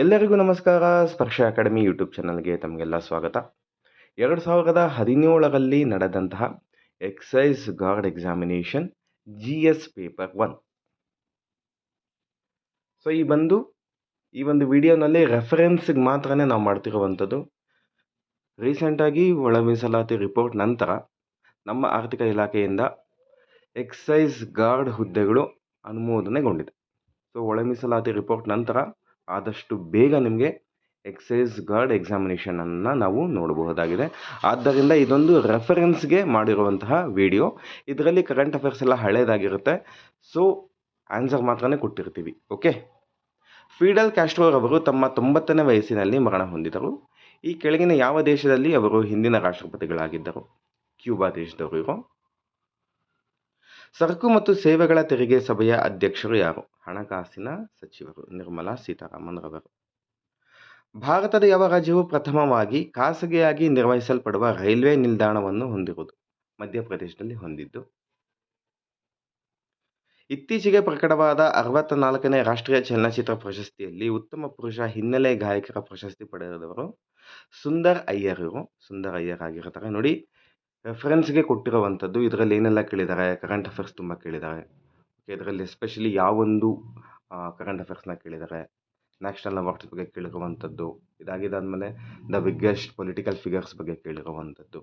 ಎಲ್ಲರಿಗೂ ನಮಸ್ಕಾರ. ಸ್ಪರ್ಶ ಅಕಾಡೆಮಿ ಯೂಟ್ಯೂಬ್ ಚಾನಲ್ಗೆ ತಮಗೆಲ್ಲ ಸ್ವಾಗತ. 2017ರಲ್ಲಿ ನಡೆದಂತಹ excise guard examination GS paper 1. So ಈ ಒಂದು ವಿಡಿಯೋನಲ್ಲಿ ರೆಫರೆನ್ಸ್ಗೆ ಮಾತ್ರನೇ ನಾವು ಮಾಡ್ತಿರುವಂಥದ್ದು. ರೀಸೆಂಟಾಗಿ ಒಳ ಮೀಸಲಾತಿ ರಿಪೋರ್ಟ್ ನಂತರ ನಮ್ಮ ಆರ್ಥಿಕ ಇಲಾಖೆಯಿಂದ ಎಕ್ಸೈಸ್ ಗಾರ್ಡ್ ಹುದ್ದೆಗಳು ಅನುಮೋದನೆಗೊಂಡಿದೆ. ಸೊ ಒಳ ಮೀಸಲಾತಿ ರಿಪೋರ್ಟ್ ನಂತರ ಆದಷ್ಟು ಬೇಗ ನಿಮಗೆ ಎಕ್ಸೈಸ್ ಗಾರ್ಡ್ ಎಕ್ಸಾಮಿನೇಷನನ್ನು ನಾವು ನೋಡಬಹುದಾಗಿದೆ. ಆದ್ದರಿಂದ ಇದೊಂದು ರೆಫರೆನ್ಸ್ಗೆ ಮಾಡಿರುವಂತಹ ವಿಡಿಯೋ. ಇದರಲ್ಲಿ ಕರೆಂಟ್ ಅಫೇರ್ಸ್ ಎಲ್ಲ ಹಳೇದಾಗಿರುತ್ತೆ. ಸೊ ಆನ್ಸರ್ ಮಾತ್ರನೇ ಕೊಟ್ಟಿರ್ತೀವಿ. ಓಕೆ. ಫಿಡೆಲ್ ಕ್ಯಾಸ್ಟ್ರೋ ಅವರು ತಮ್ಮ 90ನೇ ವಯಸ್ಸಿನಲ್ಲಿ ಮರಣ ಹೊಂದಿದರು. ಈ ಕೆಳಗಿನ ಯಾವ ದೇಶದಲ್ಲಿ ಅವರು ಹಿಂದಿನ ರಾಷ್ಟ್ರಪತಿಗಳಾಗಿದ್ದರು? ಕ್ಯೂಬಾ ದೇಶದವರು ಇರೋ. ಸರಕು ಮತ್ತು ಸೇವೆಗಳ ತೆರಿಗೆ ಸಭೆಯ ಅಧ್ಯಕ್ಷರು ಯಾರು? ಹಣಕಾಸಿನ ಸಚಿವರು ನಿರ್ಮಲಾ ಸೀತಾರಾಮನ್ ರವರು. ಭಾರತದ ಯಾವ ರಾಜ್ಯವು ಪ್ರಥಮವಾಗಿ ಖಾಸಗಿಯಾಗಿ ನಿರ್ವಹಿಸಲ್ಪಡುವ ರೈಲ್ವೆ ನಿಲ್ದಾಣವನ್ನು ಹೊಂದಿರುವುದು? ಮಧ್ಯಪ್ರದೇಶದಲ್ಲಿ ಹೊಂದಿದ್ದು. ಇತ್ತೀಚೆಗೆ ಪ್ರಕಟವಾದ 64ನೇ ರಾಷ್ಟ್ರೀಯ ಚಲನಚಿತ್ರ ಪ್ರಶಸ್ತಿಯಲ್ಲಿ ಉತ್ತಮ ಪುರುಷ ಹಿನ್ನೆಲೆ ಗಾಯಕರ ಪ್ರಶಸ್ತಿ ಪಡೆದವರು ಸುಂದರ್ ಅಯ್ಯರ್. ಇವರು ಸುಂದರ್ ಅಯ್ಯರ್ ಆಗಿರ್ತಾರೆ. ನೋಡಿ, ರೆಫರೆನ್ಸ್ಗೆ ಕೊಟ್ಟಿರುವಂಥದ್ದು. ಇದರಲ್ಲಿ ಏನೆಲ್ಲ ಕೇಳಿದ್ದಾರೆ? ಕರೆಂಟ್ ಅಫೇರ್ಸ್ ತುಂಬ ಕೇಳಿದ್ದಾರೆ. ಇದರಲ್ಲಿ ಎಸ್ಪೆಷಲಿ ಯಾವೊಂದು ಕರೆಂಟ್ ಅಫೇರ್ಸ್ನ ಕೇಳಿದ್ದಾರೆ? ನ್ಯಾಷನಲ್ ಅವಾರ್ಡ್ಸ್ ಬಗ್ಗೆ ಕೇಳಿರುವಂಥದ್ದು. ಇದಾಗಿದ್ದಾದಮೇಲೆ ದ ಬಿಗ್ಗೆಸ್ಟ್ ಪೊಲಿಟಿಕಲ್ ಫಿಗರ್ಸ್ ಬಗ್ಗೆ ಕೇಳಿರುವಂಥದ್ದು.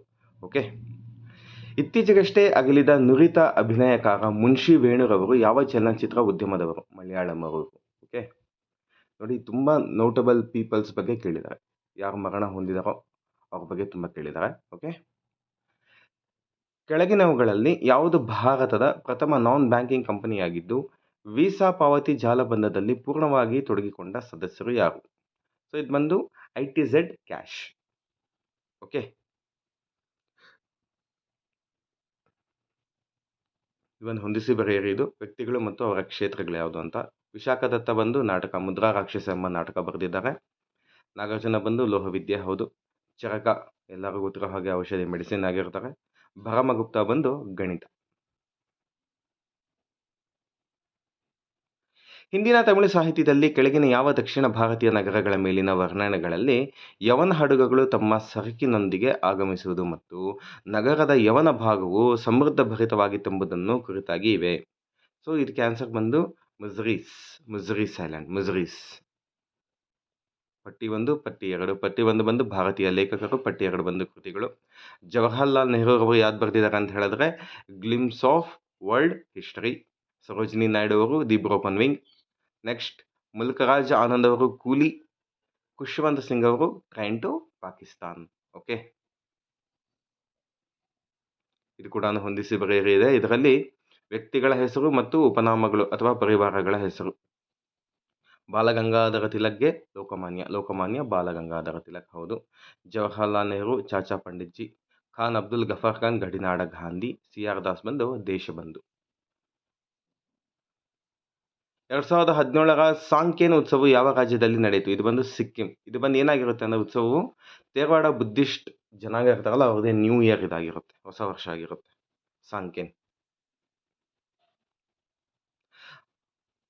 ಓಕೆ. ಇತ್ತೀಚೆಗಷ್ಟೇ ಅಗಲಿದ ನುರಿತ ಅಭಿನಯಕಾರ ಮುನ್ಷಿ ವೇಣುರವರು ಯಾವ ಚಲನಚಿತ್ರ ಉದ್ಯಮದವರು? ಮಲಯಾಳಂ ಅವರು. ಓಕೆ. ನೋಡಿ, ತುಂಬ ನೋಟಬಲ್ ಪೀಪಲ್ಸ್ ಬಗ್ಗೆ ಕೇಳಿದ್ದಾರೆ. ಯಾರು ಮರಣ ಹೊಂದಿದಾರೋ ಅವ್ರ ಬಗ್ಗೆ ತುಂಬ ಕೇಳಿದ್ದಾರೆ. ಓಕೆ. ಕೆಳಗಿನವುಗಳಲ್ಲಿ ಯಾವುದು ಭಾರತದ ಪ್ರಥಮ ನಾನ್ ಬ್ಯಾಂಕಿಂಗ್ ಕಂಪನಿಯಾಗಿದ್ದು ವೀಸಾ ಪಾವತಿ ಜಾಲಬಂಧದಲ್ಲಿ ಪೂರ್ಣವಾಗಿ ತೊಡಗಿಕೊಂಡ ಸದಸ್ಯರು ಯಾರು? ಸೊ ಇದು ಬಂದು ITZ ಕ್ಯಾಶ್. ಓಕೆ. ಇವನ್ ಹೊಂದಿಸಿ ಬರೆಯಿರಿ. ಇದು ವ್ಯಕ್ತಿಗಳು ಮತ್ತು ಅವರ ಕ್ಷೇತ್ರಗಳು ಯಾವುದು ಅಂತ. ವಿಶಾಖ ದತ್ತ ಬಂದು ನಾಟಕ ಮುದ್ರಾ ರಾಕ್ಷಸ ಎಂಬ ನಾಟಕ ಬರೆದಿದ್ದಾರೆ. ನಾಗಾರ್ಜುನ ಬಂದು ಲೋಹವಿದ್ಯೆ, ಹೌದು. ಚರಕ ಎಲ್ಲರಿಗೂ ಗೊತ್ತಿರೋ ಹಾಗೆ ಔಷಧಿ, ಮೆಡಿಸಿನ್ ಆಗಿರ್ತಾರೆ. ಭರಮಗುಪ್ತ ಬಂದು ಗಣಿತ. ಹಿಂದಿನ ತಮಿಳು ಸಾಹಿತ್ಯದಲ್ಲಿ ಕೆಳಗಿನ ಯಾವ ದಕ್ಷಿಣ ಭಾರತೀಯ ನಗರಗಳ ಮೇಲಿನ ವರ್ಣನೆಗಳಲ್ಲಿ ಯವನ ಹಡಗುಗಳು ತಮ್ಮ ಸರಕಿನೊಂದಿಗೆ ಆಗಮಿಸುವುದು ಮತ್ತು ನಗರದ ಯವನ ಭಾಗವು ಸಮೃದ್ಧ ಭರಿತವಾಗಿತ್ತೆಂಬುದನ್ನು ಕುರಿತಾಗಿ ಇವೆ? ಸೊ ಇದಕ್ಕೆ ಆನ್ಸರ್ ಬಂದು ಮುಜರೀಸ್ ಐಲ್ಯಾಂಡ್, ಮುಜರೀಸ್. ಪಟ್ಟಿ 1, ಪಟ್ಟಿ 2. ಪಟ್ಟಿ 1 ಬಂದು ಭಾರತೀಯ ಲೇಖಕರು, ಪಟ್ಟಿ 2 ಬಂದು ಕೃತಿಗಳು. ಜವಾಹರ್ಲಾಲ್ ನೆಹರು ಅವರು ಯಾವ್ದು ಬರೆದಿದ್ದಾರೆ ಅಂತ ಹೇಳಿದ್ರೆ glimpses of world history. Sarojini Naidu ಅವರು the broken wing. Next Mulkraj Anand ಅವರು ಕೂಲಿ. ಖುಷ್ವಂತ್ ಸಿಂಗ್ ಅವರು ಟ್ರೈನ್ ಟು ಪಾಕಿಸ್ತಾನ್. ಓಕೆ. ಇದು ಕೂಡ ಹೊಂದಿಸಿ ಬರೆಯಿರಿ ಇದೆ. ಇದರಲ್ಲಿ ವ್ಯಕ್ತಿಗಳ ಹೆಸರು ಮತ್ತು ಉಪನಾಮಗಳು ಅಥವಾ ಪರಿವಾರಗಳ ಹೆಸರು. ಬಾಲಗಂಗಾಧರ ತಿಲಕ್ಗೆ ಲೋಕಮಾನ್ಯ ಬಾಲಗಂಗಾಧರ ತಿಲಕ್, ಹೌದು. ಜವಾಹರ್ಲಾಲ್ ನೆಹರು ಚಾಚಾ ಪಂಡಿತ್ಜಿ. ಖಾನ್ ಅಬ್ದುಲ್ ಗಫಾರ್ ಖಾನ್ ಗಡಿನಾಡ ಗಾಂಧಿ. CR ದಾಸ್ ಬಂದು ದೇಶಬಂಧು. 2017ರ ಸಾಂಕೇನ್ ಉತ್ಸವವು ಯಾವ ರಾಜ್ಯದಲ್ಲಿ ನಡೆಯಿತು? ಇದು ಬಂದು ಸಿಕ್ಕಿಂ. ಇದು ಬಂದು ಏನಾಗಿರುತ್ತೆ ಅಂದರೆ ಉತ್ಸವವು ತೇರವಾಡ ಬುದ್ಧಿಸ್ಟ್ ಜನಾಂಗ ಇರ್ತಾರಲ್ಲ ಅವ್ರದೇ ನ್ಯೂ ಇಯರ್ ಇದಾಗಿರುತ್ತೆ, ಹೊಸ ವರ್ಷ ಆಗಿರುತ್ತೆ ಸಾಂಕೇನ್.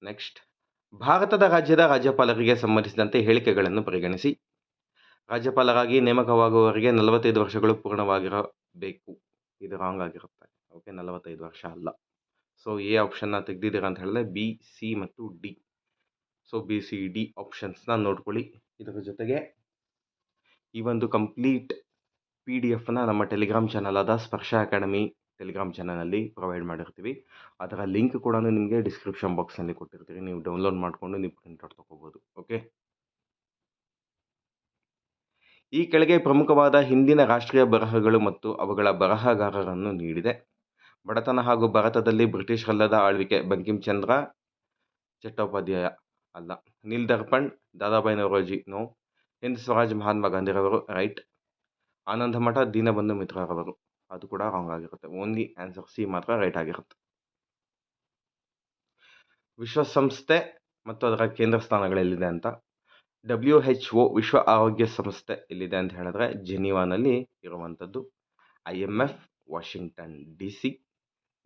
ನೆಕ್ಸ್ಟ್, ಭಾರತದ ರಾಜ್ಯದ ರಾಜ್ಯಪಾಲರಿಗೆ ಸಂಬಂಧಿಸಿದಂತೆ ಹೇಳಿಕೆಗಳನ್ನು ಪರಿಗಣಿಸಿ. ರಾಜ್ಯಪಾಲರಾಗಿ ನೇಮಕವಾಗುವವರಿಗೆ 45 ವರ್ಷಗಳು ಪೂರ್ಣವಾಗಿರಬೇಕು. ಇದು ರಾಂಗ್ ಆಗಿರುತ್ತೆ. ಓಕೆ, 45 ವರ್ಷ ಅಲ್ಲ. ಸೊ ಎ ಆಪ್ಷನ್ನ ತೆಗೆದಿದ್ದೀರಾ ಅಂತ ಹೇಳಿದ್ರೆ B, C ಮತ್ತು D. So B, C, D ಆಪ್ಷನ್ಸ್ನ ನೋಡ್ಕೊಳ್ಳಿ. ಇದರ ಜೊತೆಗೆ ಈ ಒಂದು ಕಂಪ್ಲೀಟ್ PDF ನಮ್ಮ ಟೆಲಿಗ್ರಾಮ್ ಚಾನಲ್ ಆದ ಸ್ಪರ್ಶ ಅಕಾಡೆಮಿ ಟೆಲಿಗ್ರಾಮ್ ಚಾನಲಲ್ಲಿ ಪ್ರೊವೈಡ್ ಮಾಡಿರ್ತೀವಿ. ಅದರ ಲಿಂಕ್ ಕೂಡ ನಿಮಗೆ ಡಿಸ್ಕ್ರಿಪ್ಷನ್ ಬಾಕ್ಸ್ನಲ್ಲಿ ಕೊಟ್ಟಿರ್ತೀವಿ. ನೀವು ಡೌನ್ಲೋಡ್ ಮಾಡಿಕೊಂಡು ನೀವು ಪ್ರಿಂಟ್ಔಟ್ ತೊಗೋಬೋದು. ಓಕೆ. ಈ ಕೆಳಗೆ ಪ್ರಮುಖವಾದ ಹಿಂದಿನ ರಾಷ್ಟ್ರೀಯ ಬರಹಗಳು ಮತ್ತು ಅವುಗಳ ಬರಹಗಾರರನ್ನು ನೀಡಿದೆ. ಬಡತನ ಹಾಗೂ ಭಾರತದಲ್ಲಿ ಬ್ರಿಟಿಷರಲ್ಲದ ಆಳ್ವಿಕೆ, ಬಂಕಿಂ ಚಂದ್ರ ಚಟ್ಟೋಪಾಧ್ಯಾಯ ಅಲ್ಲ. ನೀಲ್ ದರ್ಪಣ್ ದಾದಾಬಾಯಿ ನವರೋಜಿ, ನೋ. ಹಿಂದ್ ಸ್ವರಾಜ್ ಮಹಾತ್ಮ ಗಾಂಧಿರವರು, ರೈಟ್. ಆನಂದ ಮಠ ದೀನಬಂಧು ಮಿತ್ರರವರು, ಅದು ಕೂಡ ರಾಂಗ್ ಆಗಿರುತ್ತೆ. ಓನ್ಲಿ ಆನ್ಸರ್ C ಮಾತ್ರ ರೈಟ್ ಆಗಿರುತ್ತೆ. ವಿಶ್ವಸಂಸ್ಥೆ ಮತ್ತು ಅದರ ಕೇಂದ್ರ ಸ್ಥಾನಗಳೆಲ್ಲಿದೆ ಅಂತ. WHO ವಿಶ್ವ ಆರೋಗ್ಯ ಸಂಸ್ಥೆ ಎಲ್ಲಿದೆ ಅಂತ ಹೇಳಿದ್ರೆ ಜೆನೀವಾನಲ್ಲಿ ಇರುವಂಥದ್ದು. IMF Washington DC.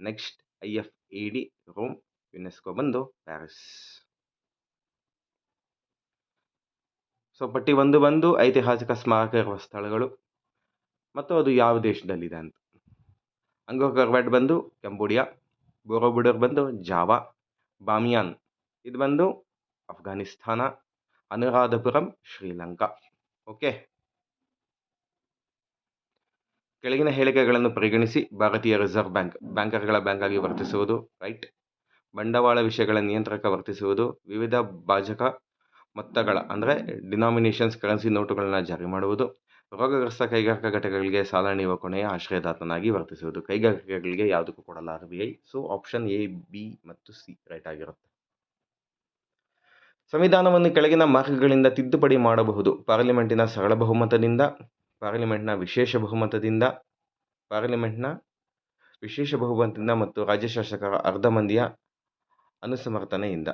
Next IFAD Rome. UNESCO ಬಂದು ಪ್ಯಾರಿಸ್. ಸೊ ಪಟ್ಟಿ 1 ಬಂದು ಐತಿಹಾಸಿಕ ಸ್ಮಾರಕ ಇರುವ ಸ್ಥಳಗಳು ಮತ್ತು ಅದು ಯಾವ ದೇಶದಲ್ಲಿದೆ ಅಂತ. ಅಂಗೋಕರ್ ವಾಟ್ ಬಂದು ಕಂಬೋಡಿಯಾ, ಬೋರೋಬುಡರ್ ಬಂದು ಜಾವಾ, ಬಾಮಿಯಾನ್ ಇದು ಬಂದು ಅಫ್ಘಾನಿಸ್ತಾನ, ಅನುರಾಧಪುರಂ ಶ್ರೀಲಂಕಾ. ಓಕೆ, ಕೆಳಗಿನ ಹೇಳಿಕೆಗಳನ್ನು ಪರಿಗಣಿಸಿ. ಭಾರತೀಯ ರಿಸರ್ವ್ ಬ್ಯಾಂಕ್ ಬ್ಯಾಂಕರ್ಗಳ ಬ್ಯಾಂಕ್ ಆಗಿ ವರ್ತಿಸುವುದು, ರೈಟ್. ಬಂಡವಾಳ ವಿಷಯಗಳ ನಿಯಂತ್ರಕ ವರ್ತಿಸುವುದು. ವಿವಿಧ ಭಾಜಕ ಮೊತ್ತಗಳ ಅಂದರೆ ಡಿನಾಮಿನೇಷನ್ಸ್ ಕರೆನ್ಸಿ ನೋಟುಗಳನ್ನ ಜಾರಿ ಮಾಡುವುದು. ರೋಗಗ್ರಸ್ತ ಕೈಗಾರಿಕಾ ಘಟಕಗಳಿಗೆ ಸಾಲ ನೀಡುವ ಕೊನೆಯ ಆಶ್ರಯದಾತನಾಗಿ ವರ್ತಿಸುವುದು. ಕೈಗಾರಿಕೆಗಳಿಗೆ ಯಾವುದಕ್ಕೂ ಕೊಡಲ್ಲ RBI. So option A, B ಮತ್ತು C ರೈಟ್ ಆಗಿರುತ್ತೆ. ಸಂವಿಧಾನವನ್ನು ಕೆಳಗಿನ ಮಾರ್ಗಗಳಿಂದ ತಿದ್ದುಪಡಿ ಮಾಡಬಹುದು. ಪಾರ್ಲಿಮೆಂಟಿನ ಸರಳ ಬಹುಮತದಿಂದ, ಪಾರ್ಲಿಮೆಂಟ್ನ ವಿಶೇಷ ಬಹುಮತದಿಂದ, ಪಾರ್ಲಿಮೆಂಟ್ನ ವಿಶೇಷ ಬಹುಮತದಿಂದ ಮತ್ತು ರಾಜ್ಯ ಶಾಸಕರ ಅರ್ಧ ಮಂದಿಯ ಅನುಸಮರ್ಥನೆಯಿಂದ.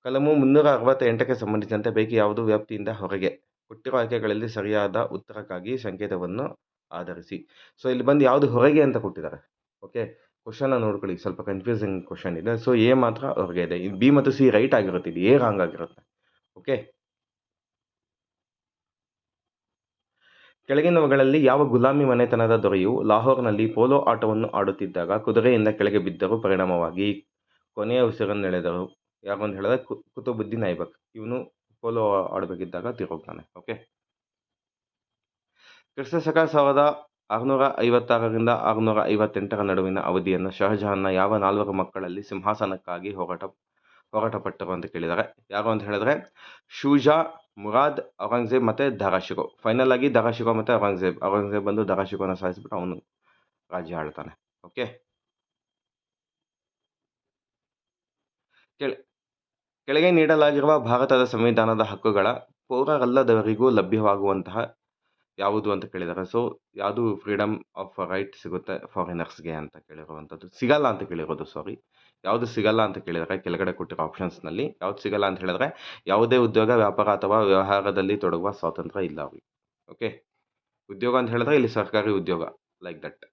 ಕಲಮು 368ಕ್ಕೆ ಸಂಬಂಧಿಸಿದಂತೆ ಪೈಕಿ ಯಾವುದು ವ್ಯಾಪ್ತಿಯಿಂದ ಹೊರಗೆ? ಕೊಟ್ಟಿರುವ ಆಯ್ಕೆಗಳಲ್ಲಿ ಸರಿಯಾದ ಉತ್ತರಕ್ಕಾಗಿ ಸಂಕೇತವನ್ನು ಆಧರಿಸಿ. ಸೊ ಇಲ್ಲಿ ಬಂದು ಯಾವುದು ಹೊರಗೆ ಅಂತ ಕೊಟ್ಟಿದ್ದಾರೆ. ಓಕೆ, ಕ್ವಶನ್ ನೋಡ್ಕೊಳ್ಳಿ, ಸ್ವಲ್ಪ ಕನ್ಫ್ಯೂಸಿಂಗ್ ಕ್ವಶನ್ ಇದೆ. ಸೊ A ಮಾತ್ರ ಹೊರಗೆ ಇದೆ. B ಮತ್ತು C ರೈಟ್ ಆಗಿರುತ್ತೆ, ಇದು A ರಾಂಗ್ ಆಗಿರುತ್ತೆ. ಓಕೆ, ಕೆಳಗಿನವುಗಳಲ್ಲಿ ಯಾವ ಗುಲಾಮಿ ಮನೆತನದ ದೊರೆಯು ಲಾಹೋರ್ನಲ್ಲಿ ಪೋಲೋ ಆಟವನ್ನು ಆಡುತ್ತಿದ್ದಾಗ ಕುದುರೆಯಿಂದ ಕೆಳಗೆ ಬಿದ್ದರು, ಪರಿಣಾಮವಾಗಿ ಕೊನೆಯ ಉಸಿರನ್ನೆಳೆದರು? ಯಾರು ಅಂತ ಹೇಳಿದ್ರೆ ಕುತುಬುದ್ದೀನ್ ಐಬಕ್. ಇವನು ಪೋಲೋ ಆಡಬೇಕಿದ್ದಾಗ ತೀರೋಗ್ತಾನೆ. ಓಕೆ, ಕ್ರಿಸ್ತಶಕ 1656ರಿಂದ 658 ನಡುವಿನ ಅವಧಿಯನ್ನು ಶಹಜಹಾನ್ನ ಯಾವ 4 ಮಕ್ಕಳಲ್ಲಿ ಸಿಂಹಾಸನಕ್ಕಾಗಿ ಹೋರಾಟಪಟ್ಟರು ಅಂತ ಕೇಳಿದ್ದಾರೆ. ಯಾರು ಅಂತ ಹೇಳಿದ್ರೆ ಶೂಜಾ, ಮುರಾದ್, ಔರಂಗಜೇಬ್ ಮತ್ತೆ ದಾರಾಶಿಕೋ. ಫೈನಲ್ ಆಗಿ ದಾರಾಶಿಕೋ ಮತ್ತೆ ಔರಂಗಜೇಬ್ ಬಂದು ದಾರಾಶಿಕೋನ ಸಾಯಿಸ್ಬಿಟ್ಟು ಅವನು ರಾಜ್ಯ ಆಳ್ತಾನೆ. ಓಕೆ, ಕೆಳಗೆ ನೀಡಲಾಗಿರುವ ಭಾರತದ ಸಂವಿಧಾನದ ಹಕ್ಕುಗಳ ಪೌರರಲ್ಲದವರಿಗೂ ಲಭ್ಯವಾಗುವಂತಹ ಯಾವುದು ಅಂತ ಕೇಳಿದ್ದಾರೆ. ಸೊ ಯಾವುದು ಫ್ರೀಡಮ್ ಆಫ್ ರೈಟ್ ಸಿಗುತ್ತೆ ಫಾರಿನರ್ಸ್ಗೆ ಅಂತ ಕೇಳಿರುವಂಥದ್ದು, ಸಿಗಲ್ಲ ಅಂತ ಕೇಳಿರೋದು. ಸಾರಿ, ಯಾವುದು ಸಿಗಲ್ಲ ಅಂತ ಕೇಳಿದರೆ ಕೆಳಗಡೆ ಕೊಟ್ಟಿರೋ ಆಪ್ಷನ್ಸ್ನಲ್ಲಿ ಯಾವ್ದು ಸಿಗಲ್ಲ ಅಂತ ಹೇಳಿದ್ರೆ ಯಾವುದೇ ಉದ್ಯೋಗ, ವ್ಯಾಪಾರ ಅಥವಾ ವ್ಯವಹಾರದಲ್ಲಿ ತೊಡಗುವ ಸ್ವಾತಂತ್ರ್ಯ ಇಲ್ಲ ಅವ್ರಿಗೆ. ಓಕೆ, ಉದ್ಯೋಗ ಅಂತ ಹೇಳಿದ್ರೆ ಇಲ್ಲಿ ಸರ್ಕಾರಿ ಉದ್ಯೋಗ ಲೈಕ್ ದಟ್.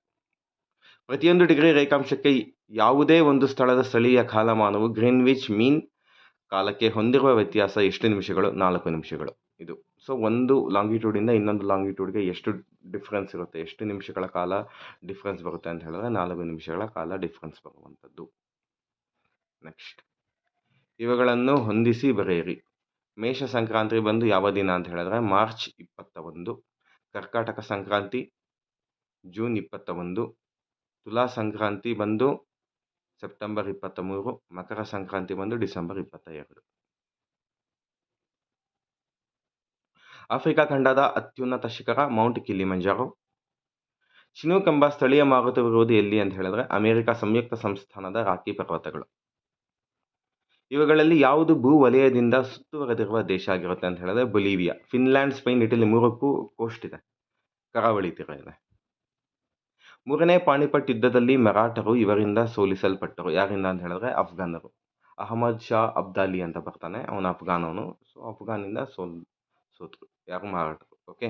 ಪ್ರತಿಯೊಂದು ಡಿಗ್ರಿ ರೇಖಾಂಶಕ್ಕೆ ಯಾವುದೇ ಒಂದು ಸ್ಥಳದ ಸ್ಥಳೀಯ ಕಾಲಮಾನವು ಗ್ರೀನ್ವಿಚ್ ಮೀನ್ ಕಾಲಕ್ಕೆ ಹೊಂದಿರುವ ವ್ಯತ್ಯಾಸ ಎಷ್ಟು ನಿಮಿಷಗಳು? 4 ನಿಮಿಷಗಳು ಇದು. ಸೊ ಒಂದು ಲಾಂಗಿಟ್ಯೂಡಿಂದ ಇನ್ನೊಂದು ಲಾಂಗಿಟ್ಯೂಡ್ಗೆ ಎಷ್ಟು ಡಿಫ್ರೆನ್ಸ್ ಇರುತ್ತೆ, ಎಷ್ಟು ನಿಮಿಷಗಳ ಕಾಲ ಡಿಫ್ರೆನ್ಸ್ ಬರುತ್ತೆ ಅಂತ ಹೇಳಿದ್ರೆ 4 ನಿಮಿಷಗಳ ಕಾಲ ಡಿಫ್ರೆನ್ಸ್ ಬರುವಂಥದ್ದು. ನೆಕ್ಸ್ಟ್, ಇವುಗಳನ್ನು ಹೊಂದಿಸಿ ಬರೆಯಿರಿ. ಮೇಷ ಸಂಕ್ರಾಂತಿ ಬಂದು ಯಾವ ದಿನ ಅಂತ ಹೇಳಿದ್ರೆ ಮಾರ್ಚ್ 21, ಕರ್ಕಾಟಕ ಸಂಕ್ರಾಂತಿ ಜೂನ್ 21, ತುಲಾ ಸಂಕ್ರಾಂತಿ ಬಂದು ಸೆಪ್ಟೆಂಬರ್ 23, ಮಕರ ಸಂಕ್ರಾಂತಿ ಬಂದು ಡಿಸೆಂಬರ್ 22. ಆಫ್ರಿಕಾ ಖಂಡದ ಅತ್ಯುನ್ನತ ಶಿಖರ ಮೌಂಟ್ ಕಿಲಿಮಂಜಾರೋ. ಚಿನೂಕ್ ಎಂಬ ಸ್ಥಳೀಯ ಮಾರುತವಿರುವುದು ಎಲ್ಲಿ ಅಂತ ಹೇಳಿದ್ರೆ ಅಮೆರಿಕ ಸಂಯುಕ್ತ ಸಂಸ್ಥಾನದ ರಾಕಿ ಪರ್ವತಗಳು. ಇವುಗಳಲ್ಲಿ ಯಾವುದು ಭೂ ವಲಯದಿಂದ ಸುತ್ತುವರೆದಿರುವ ದೇಶ ಆಗಿರುತ್ತೆ ಅಂತ ಹೇಳಿದ್ರೆ ಬೊಲಿವಿಯಾ. ಫಿನ್ಲ್ಯಾಂಡ್, ಸ್ಪೇನ್, ಇಟಲಿ 3ಕ್ಕೂ ಕೋಸ್ಟ್ ಇದೆ, ಕರಾವಳಿ ತೀರ ಇದೆ. 3ನೇ ಪಾಣಿಪಟ್ ಯುದ್ಧದಲ್ಲಿ ಮರಾಠರು ಇವರಿಂದ ಸೋಲಿಸಲ್ಪಟ್ಟರು. ಯಾರಿಂದ ಅಂತ ಹೇಳಿದ್ರೆ ಅಫ್ಘಾನರು. ಅಹಮದ್ ಶಾ ಅಬ್ದಾಲಿ ಅಂತ ಬರ್ತಾನೆ, ಅವನು ಅಫ್ಘಾನವನು. ಸೊ ಅಫ್ಘಾನಿಂದ ಸೋತರು ಯಾರು? ಮರಾಠರು. ಓಕೆ,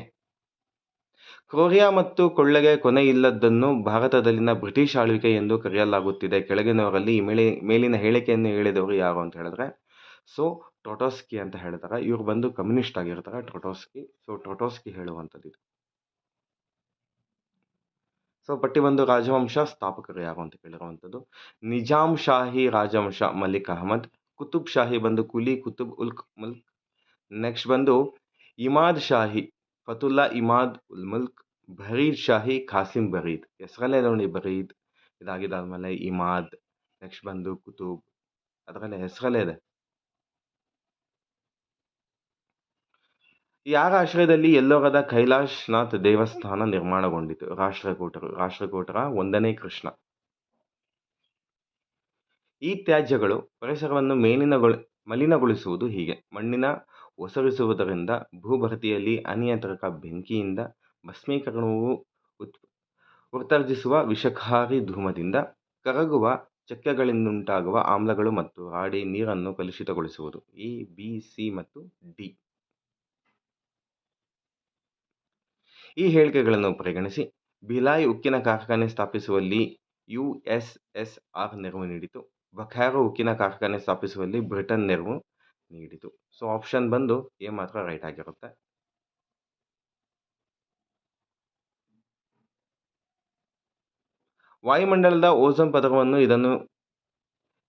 ಕ್ರೌರ್ಯ ಮತ್ತು ಕೊಳ್ಳೆಗೆ ಕೊನೆ ಇಲ್ಲದ್ದನ್ನು ಭಾರತದಲ್ಲಿನ ಬ್ರಿಟಿಷ್ ಆಳ್ವಿಕೆ ಎಂದು ಕರೆಯಲಾಗುತ್ತಿದೆ. ಕೆಳಗಿನವರಲ್ಲಿ ಈ ಮೇಲಿನ ಹೇಳಿಕೆಯನ್ನು ಹೇಳಿದವರು ಯಾರು ಅಂತ ಹೇಳಿದ್ರೆ ಸೊ ಟ್ರೊಟೋಸ್ಕಿ ಅಂತ ಹೇಳ್ತಾರೆ. ಇವ್ರು ಬಂದು ಕಮ್ಯುನಿಸ್ಟ್ ಆಗಿರ್ತಾರೆ, ಟ್ರೊಟೋಸ್ಕಿ. ಸೊ ಟ್ರೊಟೋಸ್ಕಿ ಹೇಳುವಂಥದ್ದು. ಸೊ ಪಟ್ಟಿ 1 ರಾಜವಂಶ ಸ್ಥಾಪಕರು ಯಾರು ಅಂತ ಕೇಳಿರುವಂಥದ್ದು ನಿಜಾಮ್ ಶಾಹಿ ರಾಜವಂಶ ಮಲಿಕ್ ಅಹಮದ್. ಕುತುಬ್ ಶಾಹಿ ಬಂದು ಕುಲಿ ಕುತುಬ್ ಉಲ್ ಮುಲ್ಕ್. ನೆಕ್ಸ್ಟ್ ಬಂದು ಇಮಾದ್ ಶಾಹಿ ಫತುಲ್ಲಾ ಇಮಾದ್ ಉಲ್ ಮುಲ್ಕ್. ಬರೀದ್ ಶಾಹಿ ಖಾಸಿಂ ಬರೀದ್. ಹೆಸರಲ್ಲೇ ನೋಡಿ ಬರೀದ್, ಇದಾಗಿದ್ದಾದ್ಮೇಲೆ ಇಮಾದ್, ನೆಕ್ಸ್ಟ್ ಬಂದು ಕುತುಬ್, ಅದರಲ್ಲೇ ಹೆಸರಲ್ಲೇ ಇದೆ. ಯಾರ ಆಶ್ರಯದಲ್ಲಿ ಎಲ್ಲೋರದ ಕೈಲಾಶ್ ನಾಥ್ ದೇವಸ್ಥಾನ ನಿರ್ಮಾಣಗೊಂಡಿತು? ರಾಷ್ಟ್ರಕೂಟರ 1ನೇ ಕೃಷ್ಣ. ಈ ತ್ಯಾಜ್ಯಗಳು ಪರಿಸರವನ್ನು ಮಲಿನಗೊಳಿಸುವುದು ಹೀಗೆ. ಮಣ್ಣಿನ ಒಸರಿಸುವುದರಿಂದ, ಭೂಭರ್ತಿಯಲ್ಲಿ ಅನಿಯಂತ್ರಿತ ಬೆಂಕಿಯಿಂದ, ಭಸ್ಮೀಕರಣವು ಉತ್ಸರ್ಜಿಸುವ ವಿಷಕಾರಿ ಧೂಮದಿಂದ, ಕರಗುವ ಚಕ್ಕೆಗಳಿಂದುಂಟಾಗುವ ಆಮ್ಲಗಳು ಮತ್ತು ರಾಡಿ ನೀರನ್ನು ಕಲುಷಿತಗೊಳಿಸುವುದು. A, B, C ಮತ್ತು D. ಈ ಹೇಳಿಕೆಗಳನ್ನು ಪರಿಗಣಿಸಿ. ಭಿಲಾಯ್ ಉಕ್ಕಿನ ಕಾರ್ಖಾನೆ ಸ್ಥಾಪಿಸುವಲ್ಲಿ USSR ನೆರವು ನೀಡಿತು. ಬೊಕಾರೋ ಉಕ್ಕಿನ ಕಾರ್ಖಾನೆ ಸ್ಥಾಪಿಸುವಲ್ಲಿ ಬ್ರಿಟನ್ ನೆರವು ನೀಡಿತು. ಸೊ ಆಪ್ಷನ್ ಬಂದು ಎ ಮಾತ್ರ ರೈಟ್ ಆಗಿರುತ್ತೆ. ವಾಯುಮಂಡಲದ ಓಝೋನ್ ಪದರವನ್ನು ಇದನ್ನು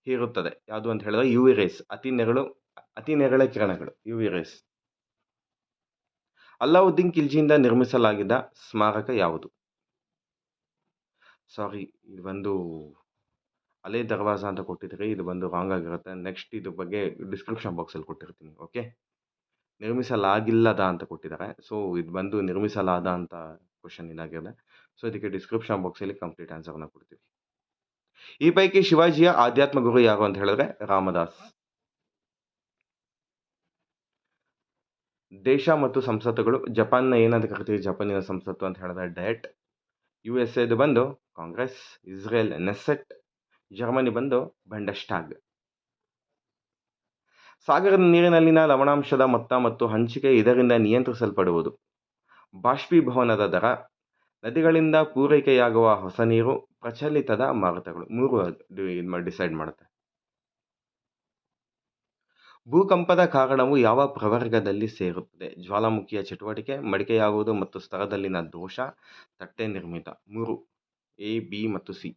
ಹೀರುತ್ತದೆ ಯಾವುದು ಅಂತ ಹೇಳಿದ್ರೆ ಯುವಿ ರೇಸ್, ಅತಿ ನೇರಳೆ ಕಿರಣಗಳು ಯುವಿ ರೇಸ್. ಅಲ್ಲಾವುದ್ದೀನ್ ಖಿಲ್ಜಿಯಿಂದ ನಿರ್ಮಿಸಲಾಗಿದ್ದ ಸ್ಮಾರಕ ಯಾವುದು? ಸಾರಿ, ಇದು ಬಂದು ಅಲೆ ದರ್ವಾಜ ಅಂತ ಕೊಟ್ಟಿದ್ರೆ ಇದು ಬಂದು ರಾಂಗ್ ಆಗಿರುತ್ತೆ. ನೆಕ್ಸ್ಟ್ ಇದ್ರ ಬಗ್ಗೆ ಡಿಸ್ಕ್ರಿಪ್ಷನ್ ಬಾಕ್ಸಲ್ಲಿ ಕೊಟ್ಟಿರ್ತೀನಿ. ಓಕೆ, ನಿರ್ಮಿಸಲಾಗಿಲ್ಲದ ಅಂತ ಕೊಟ್ಟಿದ್ದಾರೆ. ಸೊ ಇದು ಬಂದು ನಿರ್ಮಿಸಲಾದ ಅಂತ ಕ್ವಶನ್ ಇದಾಗಿದೆ. ಸೊ ಇದಕ್ಕೆ ಡಿಸ್ಕ್ರಿಪ್ಷನ್ ಬಾಕ್ಸಲ್ಲಿ ಕಂಪ್ಲೀಟ್ ಆನ್ಸರ್ನ ಕೊಡ್ತೀವಿ. ಈ ಪೈಕಿ ಶಿವಾಜಿಯ ಆಧ್ಯಾತ್ಮ ಗುರು ಯಾರು ಅಂತ ಹೇಳಿದ್ರೆ ರಾಮದಾಸ್. ದೇಶ ಮತ್ತು ಸಂಸತ್ತುಗಳು. ಜಪಾನ್ನ ಏನಂತ ಕರಿತೀವಿ ಜಪಾನಿನ ಸಂಸತ್ತು ಅಂತ ಹೇಳಿದ್ರೆ ಡಯಟ್. USA ಬಂದು ಕಾಂಗ್ರೆಸ್. Israel Knesset. ಜರ್ಮನಿ ಬಂದು ಬಂಡಸ್ಟಾಗ್. ಸಾಗರದ ನೀರಿನಲ್ಲಿನ ಲವಣಾಂಶದ ಮೊತ್ತ ಮತ್ತು ಹಂಚಿಕೆ ಇದರಿಂದ ನಿಯಂತ್ರಿಸಲ್ಪಡುವುದು. ಬಾಷ್ಪೀಭವನದ ದರ, ನದಿಗಳಿಂದ ಪೂರೈಕೆಯಾಗುವ ಹೊಸ ನೀರು, ಪ್ರಚಲಿತದ ಮಾರುತಗಳು. 3 ಡಿಸೈಡ್ ಮಾಡುತ್ತೆ. ಭೂಕಂಪದ ಕಾರಣವು ಯಾವ ಪ್ರವರ್ಗದಲ್ಲಿ ಸೇರುತ್ತದೆ? ಜ್ವಾಲಾಮುಖಿಯ ಚಟುವಟಿಕೆ, ಮಡಿಕೆಯಾಗುವುದು ಮತ್ತು ಸ್ತರದಲ್ಲಿನ ದೋಷ, ತಟ್ಟೆ ನಿರ್ಮಿತ. 3 A, B ಮತ್ತು C.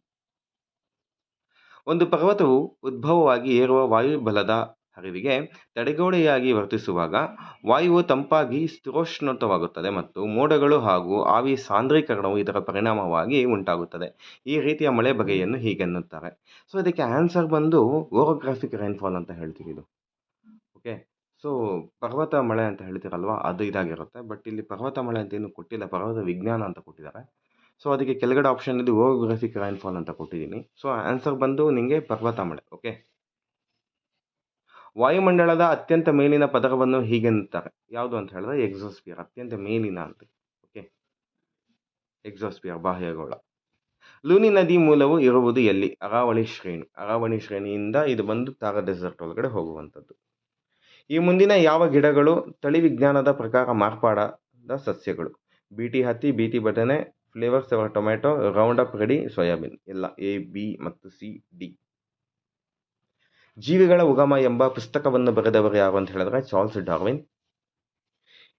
ಒಂದು ಪರ್ವತವು ಉದ್ಭವವಾಗಿ ಏರುವ ವಾಯುಬಲದ ಹರಿವಿಗೆ ತಡೆಗೋಡೆಯಾಗಿ ವರ್ತಿಸುವಾಗ ವಾಯುವು ತಂಪಾಗಿ ಸ್ಥಿರೋಷ್ಣತವಾಗುತ್ತದೆ ಮತ್ತು ಮೋಡಗಳು ಹಾಗೂ ಆವಿ ಸಾಂದ್ರೀಕರಣವು ಇದರ ಪರಿಣಾಮವಾಗಿ ಉಂಟಾಗುತ್ತದೆ. ಈ ರೀತಿಯ ಮಳೆ ಬಗೆಯನ್ನು ಹೀಗೆನ್ನುತ್ತಾರೆ. ಸೊ ಇದಕ್ಕೆ ಆನ್ಸರ್ ಬಂದು ಓರೋಗ್ರಾಫಿಕ್ ರೈನ್ಫಾಲ್ ಅಂತ ಹೇಳ್ತೀವಿ ಇದು. ಓಕೆ, ಸೊ ಪರ್ವತ ಮಳೆ ಅಂತ ಹೇಳ್ತೀರಲ್ವಾ, ಅದು ಇದಾಗಿರುತ್ತೆ. ಬಟ್ ಇಲ್ಲಿ ಪರ್ವತ ಮಳೆ ಅಂತ ಏನು ಕೊಟ್ಟಿಲ್ಲ, ಪರ್ವತ ವಿಜ್ಞಾನ ಅಂತ ಕೊಟ್ಟಿದ್ದಾರೆ. ಸೊ ಅದಕ್ಕೆ ಕೆಳಗಡೆ ಆಪ್ಷನ್ ಇದು ಓರೋಗ್ರಾಫಿಕ್ ರೈನ್ಫಾಲ್ ಅಂತ ಕೊಟ್ಟಿದ್ದೀನಿ. ಸೊ ಆನ್ಸರ್ ಬಂದು ನಿಮಗೆ ಪರ್ವತ ಮಳೆ. ಓಕೆ, ವಾಯುಮಂಡಲದ ಅತ್ಯಂತ ಮೇಲಿನ ಪದರವನ್ನು ಹೀಗೆನ್ನುತ್ತಾರೆ ಯಾವುದು ಅಂತ ಹೇಳಿದ್ರೆ ಎಕ್ಸೋಸ್ಫಿಯರ್. ಅತ್ಯಂತ ಮೇಲಿನ ಅಂತ. ಓಕೆ, ಎಕ್ಸೋಸ್ಫಿಯರ್ ಬಾಹ್ಯಗೋಳ. ಲೂನಿ ನದಿ ಮೂಲವು ಇರುವುದು ಎಲ್ಲಿ? ಅರಾವಳಿ ಶ್ರೇಣಿ. ಅರಾವಳಿ ಶ್ರೇಣಿಯಿಂದ ಇದು ಬಂದು ತಾರಾ ಡೆಸರ್ಟ್ ಒಳಗಡೆ ಹೋಗುವಂಥದ್ದು. ಈ ಮುಂದಿನ ಯಾವ ಗಿಡಗಳು ತಳಿ ವಿಜ್ಞಾನದ ಪ್ರಕಾರ ಮಾರ್ಪಾಡಾದ ಸಸ್ಯಗಳು? ಬೀಟಿ ಹತ್ತಿ, ಬೀಟಿ ಬದನೆ, Flavr Savr tomato, Roundup ready soybean. ಎಲ್ಲ A, B ಮತ್ತು C, D. ಜೀವಿಗಳ ಉಗಮ ಎಂಬ ಪುಸ್ತಕವನ್ನು ಬರೆದವರು ಯಾರು ಅಂತ ಹೇಳಿದ್ರೆ ಚಾರ್ಲ್ಸ್ ಡಾರ್ವಿನ್.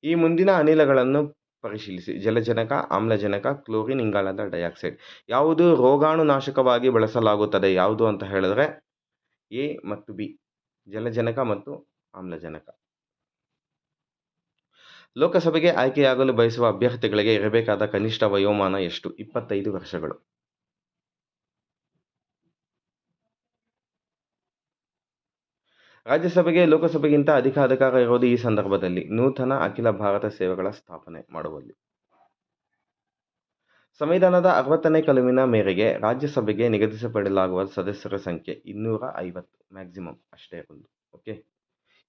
ಈ ಮುಂದಿನ ಅನಿಲಗಳನ್ನು ಪರಿಶೀಲಿಸಿ. ಜಲಜನಕ, ಆಮ್ಲಜನಕ, ಕ್ಲೋರಿನ್, ಇಂಗಾಲದ ಡೈಆಕ್ಸೈಡ್. ಯಾವುದು ರೋಗಾಣುನಾಶಕವಾಗಿ ಬಳಸಲಾಗುತ್ತದೆ ಯಾವುದು ಅಂತ ಹೇಳಿದ್ರೆ A ಮತ್ತು B, ಜಲಜನಕ ಮತ್ತು ಆಮ್ಲಜನಕ. ಲೋಕಸಭೆಗೆ ಆಯ್ಕೆಯಾಗಲು ಬಯಸುವ ಅಭ್ಯರ್ಥಿಗಳಿಗೆ ಇರಬೇಕಾದ ಕನಿಷ್ಠ ವಯೋಮಾನ ಎಷ್ಟು? 25 ವರ್ಷಗಳು. ರಾಜ್ಯಸಭೆಗೆ ಲೋಕಸಭೆಗಿಂತ ಅಧಿಕ ಅಧಿಕಾರ ಇರುವುದು ಈ ಸಂದರ್ಭದಲ್ಲಿ ನೂತನ ಅಖಿಲ ಭಾರತ ಸೇವೆಗಳ ಸ್ಥಾಪನೆ ಮಾಡುವಲ್ಲಿ. ಸಂವಿಧಾನದ 60ನೇ ಕಲಮಿನ ಮೇರೆಗೆ ರಾಜ್ಯಸಭೆಗೆ ನಿಗದಿಪಡಿಸಲಾಗುವ ಸದಸ್ಯರ ಸಂಖ್ಯೆ 250 ಮ್ಯಾಕ್ಸಿಮಮ್ ಅಷ್ಟೇ ಒಂದು. ಓಕೆ,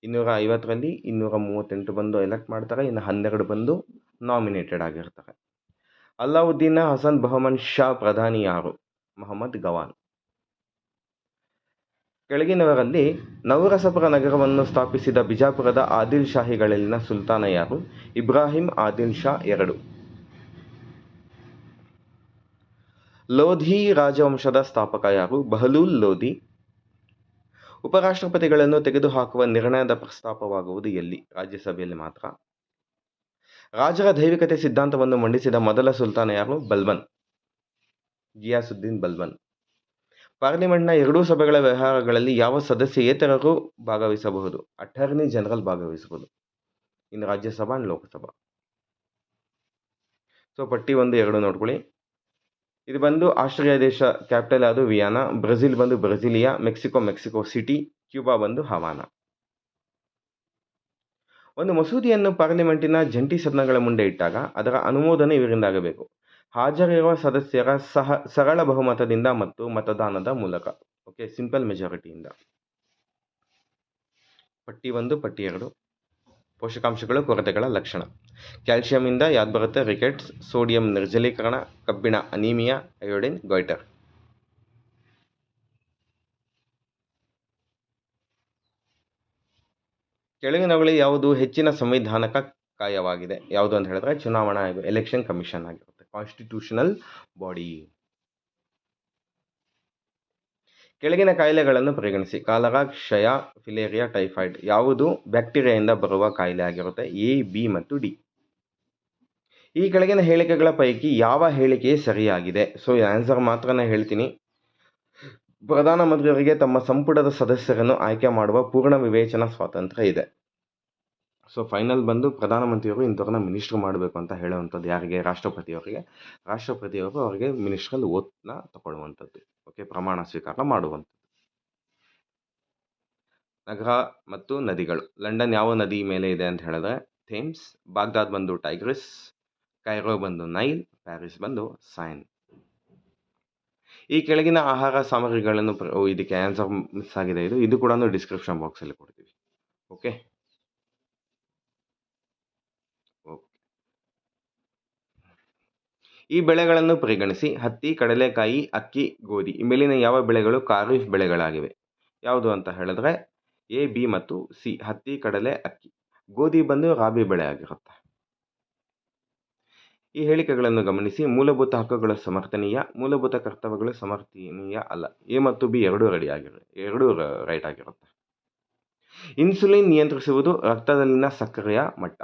250ರಲ್ಲಿ 238 ಬಂದು ಎಲೆಕ್ಟ್ ಮಾಡ್ತಾರೆ, ಇನ್ನು 12 ಬಂದು ನಾಮಿನೇಟೆಡ್ ಆಗಿರ್ತಾರೆ. ಅಲ್ಲಾವುದ್ದೀನ್ ಹಸನ್ ಬಹಮನ್ ಶಾ ಪ್ರಧಾನಿ ಯಾರು? ಮೊಹಮ್ಮದ್ ಗವಾನ್. ಕೆಳಗಿನವರಲ್ಲಿ ನವರಸಪುರ ನಗರವನ್ನು ಸ್ಥಾಪಿಸಿದ ಬಿಜಾಪುರದ ಆದಿಲ್ ಶಾಹಿಗಳಲ್ಲಿನ ಸುಲ್ತಾನ ಯಾರು? ಇಬ್ರಾಹಿಂ ಆದಿಲ್ ಶಾ 2. ಲೋಧಿ ರಾಜವಂಶದ ಸ್ಥಾಪಕ ಯಾರು? ಬಹಲೂಲ್ ಲೋಧಿ. ಉಪರಾಷ್ಟ್ರಪತಿಗಳನ್ನು ತೆಗೆದುಹಾಕುವ ನಿರ್ಣಯದ ಪ್ರಸ್ತಾಪವಾಗುವುದು ಎಲ್ಲಿ? ರಾಜ್ಯಸಭೆಯಲ್ಲಿ ಮಾತ್ರ. ರಾಜರ ದೈವಿಕತೆ ಸಿದ್ಧಾಂತವನ್ನು ಮಂಡಿಸಿದ ಮೊದಲ ಸುಲ್ತಾನ ಯಾರು? ಬಲ್ಬನ್, ಗಿಯಾಸುದ್ದೀನ್ ಬಲ್ಬನ್. ಪಾರ್ಲಿಮೆಂಟ್ನ ಎರಡೂ ಸಭೆಗಳ ವ್ಯವಹಾರಗಳಲ್ಲಿ ಯಾವ ಸದಸ್ಯೇತರರು ಭಾಗವಹಿಸಬಹುದು? ಅಟಾರ್ನಿ ಜನರಲ್ ಭಾಗವಹಿಸಬಹುದು. ಇನ್ನು ರಾಜ್ಯಸಭಾ ಅಂಡ್ ಲೋಕಸಭಾ. ಸೊ ಪಟ್ಟಿ 1, 2 ನೋಡ್ಕೊಳ್ಳಿ. ಇದು ಬಂದು ಆಸ್ಟ್ರೇಲಿಯಾ ದೇಶ ಕ್ಯಾಪಿಟಲ್ ಯಾವುದು? ವಿಯಾನಾ. ಬ್ರೆಜಿಲ್ ಬಂದು ಬ್ರೆಜಿಲಿಯಾ. Mexico city. ಕ್ಯೂಬಾ ಬಂದು ಹವಾನಾ. ಒಂದು ಮಸೂದೆಯನ್ನು ಪಾರ್ಲಿಮೆಂಟಿನ ಜಂಟಿ ಸದನಗಳ ಮುಂದೆ ಇಟ್ಟಾಗ ಅದರ ಅನುಮೋದನೆ ಇವರಿಂದ ಆಗಬೇಕು. ಹಾಜರಿರುವ ಸದಸ್ಯರ ಸರಳ ಬಹುಮತದಿಂದ ಮತ್ತು ಮತದಾನದ ಮೂಲಕ. ಓಕೆ, ಸಿಂಪಲ್ ಮೆಜಾರಿಟಿಯಿಂದ. ಪಟ್ಟಿ 1, ಪಟ್ಟಿ 2. ಪೋಷಕಾಂಶಗಳು, ಕೊರತೆಗಳ ಲಕ್ಷಣ. ಕ್ಯಾಲ್ಸಿಯಂನಿಂದ ಯಾವ್ದು ಬರುತ್ತೆ? ರಿಕೆಟ್ಸ್. ಸೋಡಿಯಂ ನಿರ್ಜಲೀಕರಣ, ಕಬ್ಬಿಣ ಅನೀಮಿಯಾ, ಅಯೋಡಿನ್ ಗಾಯ್ಟರ್. ಕೆಳಗಿನವುಗಳಲ್ಲಿ ಯಾವುದು ಹೆಚ್ಚಿನ ಸಂವಿಧಾನಕ ಕಾಯವಾಗಿದೆ? ಯಾವುದು ಅಂತ ಹೇಳಿದ್ರೆ ಚುನಾವಣಾ ಆಯೋಗ, ಎಲೆಕ್ಷನ್ ಕಮಿಷನ್ ಆಗಿರುತ್ತೆ, ಕಾನ್ಸ್ಟಿಟ್ಯೂಷನಲ್ ಬಾಡಿ. ಕೆಳಗಿನ ಕಾಯಿಲೆಗಳನ್ನು ಪರಿಗಣಿಸಿ. ಕಾಲರಾ, ಕ್ಷಯ, ಫಿಲೇರಿಯಾ, ಟೈಫಾಯ್ಡ್ ಯಾವುದು ಬ್ಯಾಕ್ಟೀರಿಯಾದಿಂದ ಬರುವ ಕಾಯಿಲೆ ಆಗಿರುತ್ತೆ? ಎ, ಬಿ ಮತ್ತು ಡಿ. ಈ ಕೆಳಗಿನ ಹೇಳಿಕೆಗಳ ಪೈಕಿ ಯಾವ ಹೇಳಿಕೆ ಸರಿಯಾಗಿದೆ? ಸೊ ಆನ್ಸರ್ ಮಾತ್ರ ಹೇಳ್ತೀನಿ. ಪ್ರಧಾನಮಂತ್ರಿಯವರಿಗೆ ತಮ್ಮ ಸಂಪುಟದ ಸದಸ್ಯರನ್ನು ಆಯ್ಕೆ ಮಾಡುವ ಪೂರ್ಣ ವಿವೇಚನಾ ಸ್ವಾತಂತ್ರ್ಯ ಇದೆ. ಸೊ ಫೈನಲ್ ಬಂದು ಪ್ರಧಾನಮಂತ್ರಿಯವರು ಇಂಥವ್ರನ್ನ ಮಿನಿಸ್ಟರ್ ಮಾಡಬೇಕು ಅಂತ ಹೇಳುವಂಥದ್ದು ಯಾರಿಗೆ? ರಾಷ್ಟ್ರಪತಿಯವರಿಗೆ. ರಾಷ್ಟ್ರಪತಿಯವರು ಅವರಿಗೆ ಮಿನಿಸ್ಟ್ರಲ್ ಓತ್ನ ತಗೊಳ್ಳುವಂಥದ್ದು. ಓಕೆ, ಪ್ರಮಾಣ ಸ್ವೀಕಾರ ಮಾಡುವಂಥದ್ದು. ನಗರ ಮತ್ತು ನದಿಗಳು. ಲಂಡನ್ ಯಾವ ನದಿ ಮೇಲೆ ಇದೆ ಅಂತ ಹೇಳಿದ್ರೆ ಥೇಮ್ಸ್. ಬಾಗ್ದಾದ್ ಬಂದು ಟೈಗ್ರಿಸ್. ಕೈರೋ ಬಂದು ನೈಲ್. ಪ್ಯಾರಿಸ್ ಬಂದು ಸೈನ್. ಈ ಕೆಳಗಿನ ಆಹಾರ ಸಾಮಗ್ರಿಗಳನ್ನು ಇದಕ್ಕೆ ಆನ್ಸರ್ ಮಿಸ್ ಆಗಿದೆ. ಇದು ಕೂಡ ಡಿಸ್ಕ್ರಿಪ್ಷನ್ ಬಾಕ್ಸಲ್ಲಿ ಕೊಡ್ತೀವಿ. ಓಕೆ, ಈ ಬೆಳೆಗಳನ್ನು ಪರಿಗಣಿಸಿ. ಹತ್ತಿ, ಕಡಲೆಕಾಯಿ, ಅಕ್ಕಿ, ಗೋಧಿ ಈ ಮೇಲಿನ ಯಾವ ಬೆಳೆಗಳು ಖಾರಿಫ್ ಬೆಳೆಗಳಾಗಿವೆ? ಯಾವುದು ಅಂತ ಹೇಳಿದ್ರೆ ಎ, ಬಿ ಮತ್ತು ಸಿ. ಹತ್ತಿ, ಕಡಲೆ, ಅಕ್ಕಿ. ಗೋಧಿ ಬಂದು ರಾಬಿ ಬೆಳೆ ಆಗಿರುತ್ತೆ. ಈ ಹೇಳಿಕೆಗಳನ್ನು ಗಮನಿಸಿ. ಮೂಲಭೂತ ಹಕ್ಕುಗಳು ಸಮರ್ಥನೀಯ, ಮೂಲಭೂತ ಕರ್ತವ್ಯಗಳು ಸಮರ್ಥನೀಯ ಅಲ್ಲ. ಎ ಮತ್ತು ಬಿ ಎರಡೂ ರೈಟ್ ಆಗಿರುತ್ತೆ. ಇನ್ಸುಲಿನ್ ನಿಯಂತ್ರಿಸುವುದು ರಕ್ತದಲ್ಲಿನ ಸಕ್ಕರೆಯ ಮಟ್ಟ.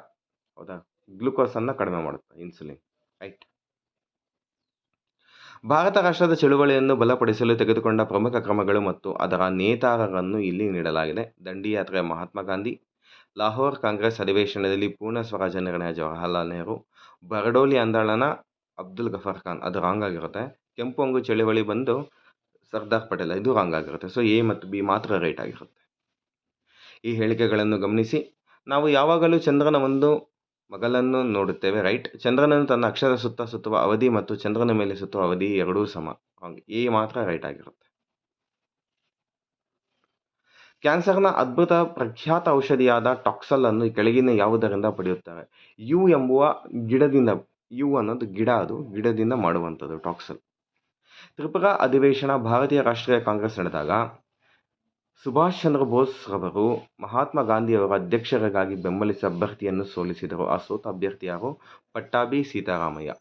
ಹೌದಾ? ಗ್ಲೂಕೋಸ್ ಅನ್ನ ಕಡಿಮೆ ಮಾಡುತ್ತೆ ಇನ್ಸುಲಿನ್. ರೈಟ್. ಭಾರತ ರಾಷ್ಟ್ರದ ಚಳುವಳಿಯನ್ನು ಬಲಪಡಿಸಲು ತೆಗೆದುಕೊಂಡ ಪ್ರಮುಖ ಕ್ರಮಗಳು ಮತ್ತು ಅದರ ನೇತಾರರನ್ನು ಇಲ್ಲಿ ನೀಡಲಾಗಿದೆ. ದಂಡಿಯಾತ್ರೆ ಮಹಾತ್ಮ ಗಾಂಧಿ. ಲಾಹೋರ್ ಕಾಂಗ್ರೆಸ್ ಅಧಿವೇಶನದಲ್ಲಿ ಪೂರ್ಣ ಸ್ವರಾಜ್ಯ ನಿರ್ಣಯ ಜವಾಹರ್ಲಾಲ್ ನೆಹರು. ಬರಡೋಲಿ ಆಂದೋಲನ ಅಬ್ದುಲ್ ಗಫರ್ ಖಾನ್. ಅದು ರಾಂಗ್ ಆಗಿರುತ್ತೆ. ಕೆಂಪು ಅಂಗು ಚಳುವಳಿ ಬಂದು ಸರ್ದಾರ್ ಪಟೇಲ್. ಇದು ರಾಂಗ್ ಆಗಿರುತ್ತೆ. ಸೊ ಎ ಮತ್ತು ಬಿ ಮಾತ್ರ ರೈಟ್ ಆಗಿರುತ್ತೆ. ಈ ಹೇಳಿಕೆಗಳನ್ನು ಗಮನಿಸಿ. ನಾವು ಯಾವಾಗಲೂ ಚಂದ್ರನ ಒಂದು ಮಗಲನ್ನು ನೋಡುತ್ತೇವೆ. ರೈಟ್. ಚಂದ್ರನನ್ನು ತನ್ನ ಅಕ್ಷದ ಸುತ್ತ ಸುತ್ತುವ ಅವಧಿ ಮತ್ತು ಚಂದ್ರನ ಮೇಲೆ ಸುತ್ತುವ ಅವಧಿ ಎರಡೂ ಸಮ. ರಾಂಗ್. ಎ ಮಾತ್ರ ರೈಟ್ ಆಗಿರುತ್ತೆ. ಕ್ಯಾನ್ಸರ್ನ ಅದ್ಭುತ ಪ್ರಖ್ಯಾತ ಔಷಧಿಯಾದ ಟಾಕ್ಸಲ್ ಅನ್ನು ಕೆಳಗಿನ ಯಾವುದರಿಂದ ಪಡೆಯುತ್ತಾರೆ? ಯು ಎಂಬುವ ಗಿಡದಿಂದ. ಯು ಅನ್ನೋದು ಗಿಡ, ಅದು ಗಿಡದಿಂದ ಮಾಡುವಂಥದ್ದು ಟಾಕ್ಸಲ್. ತ್ರಿಪುರಾ ಅಧಿವೇಶನ ಭಾರತೀಯ ರಾಷ್ಟ್ರೀಯ ಕಾಂಗ್ರೆಸ್ ನಡೆದಾಗ ಸುಭಾಷ್ ಚಂದ್ರ ಬೋಸ್ ರವರು ಮಹಾತ್ಮ ಗಾಂಧಿಯವರ ಅಧ್ಯಕ್ಷರಿಗಾಗಿ ಬೆಂಬಲಿಸಿದ ಅಭ್ಯರ್ಥಿಯನ್ನು ಸೋಲಿಸಿದರು. ಆ ಸೋತ ಅಭ್ಯರ್ಥಿ ಯಾರು? ಪಟ್ಟಾಭಿ ಸೀತಾರಾಮಯ್ಯ.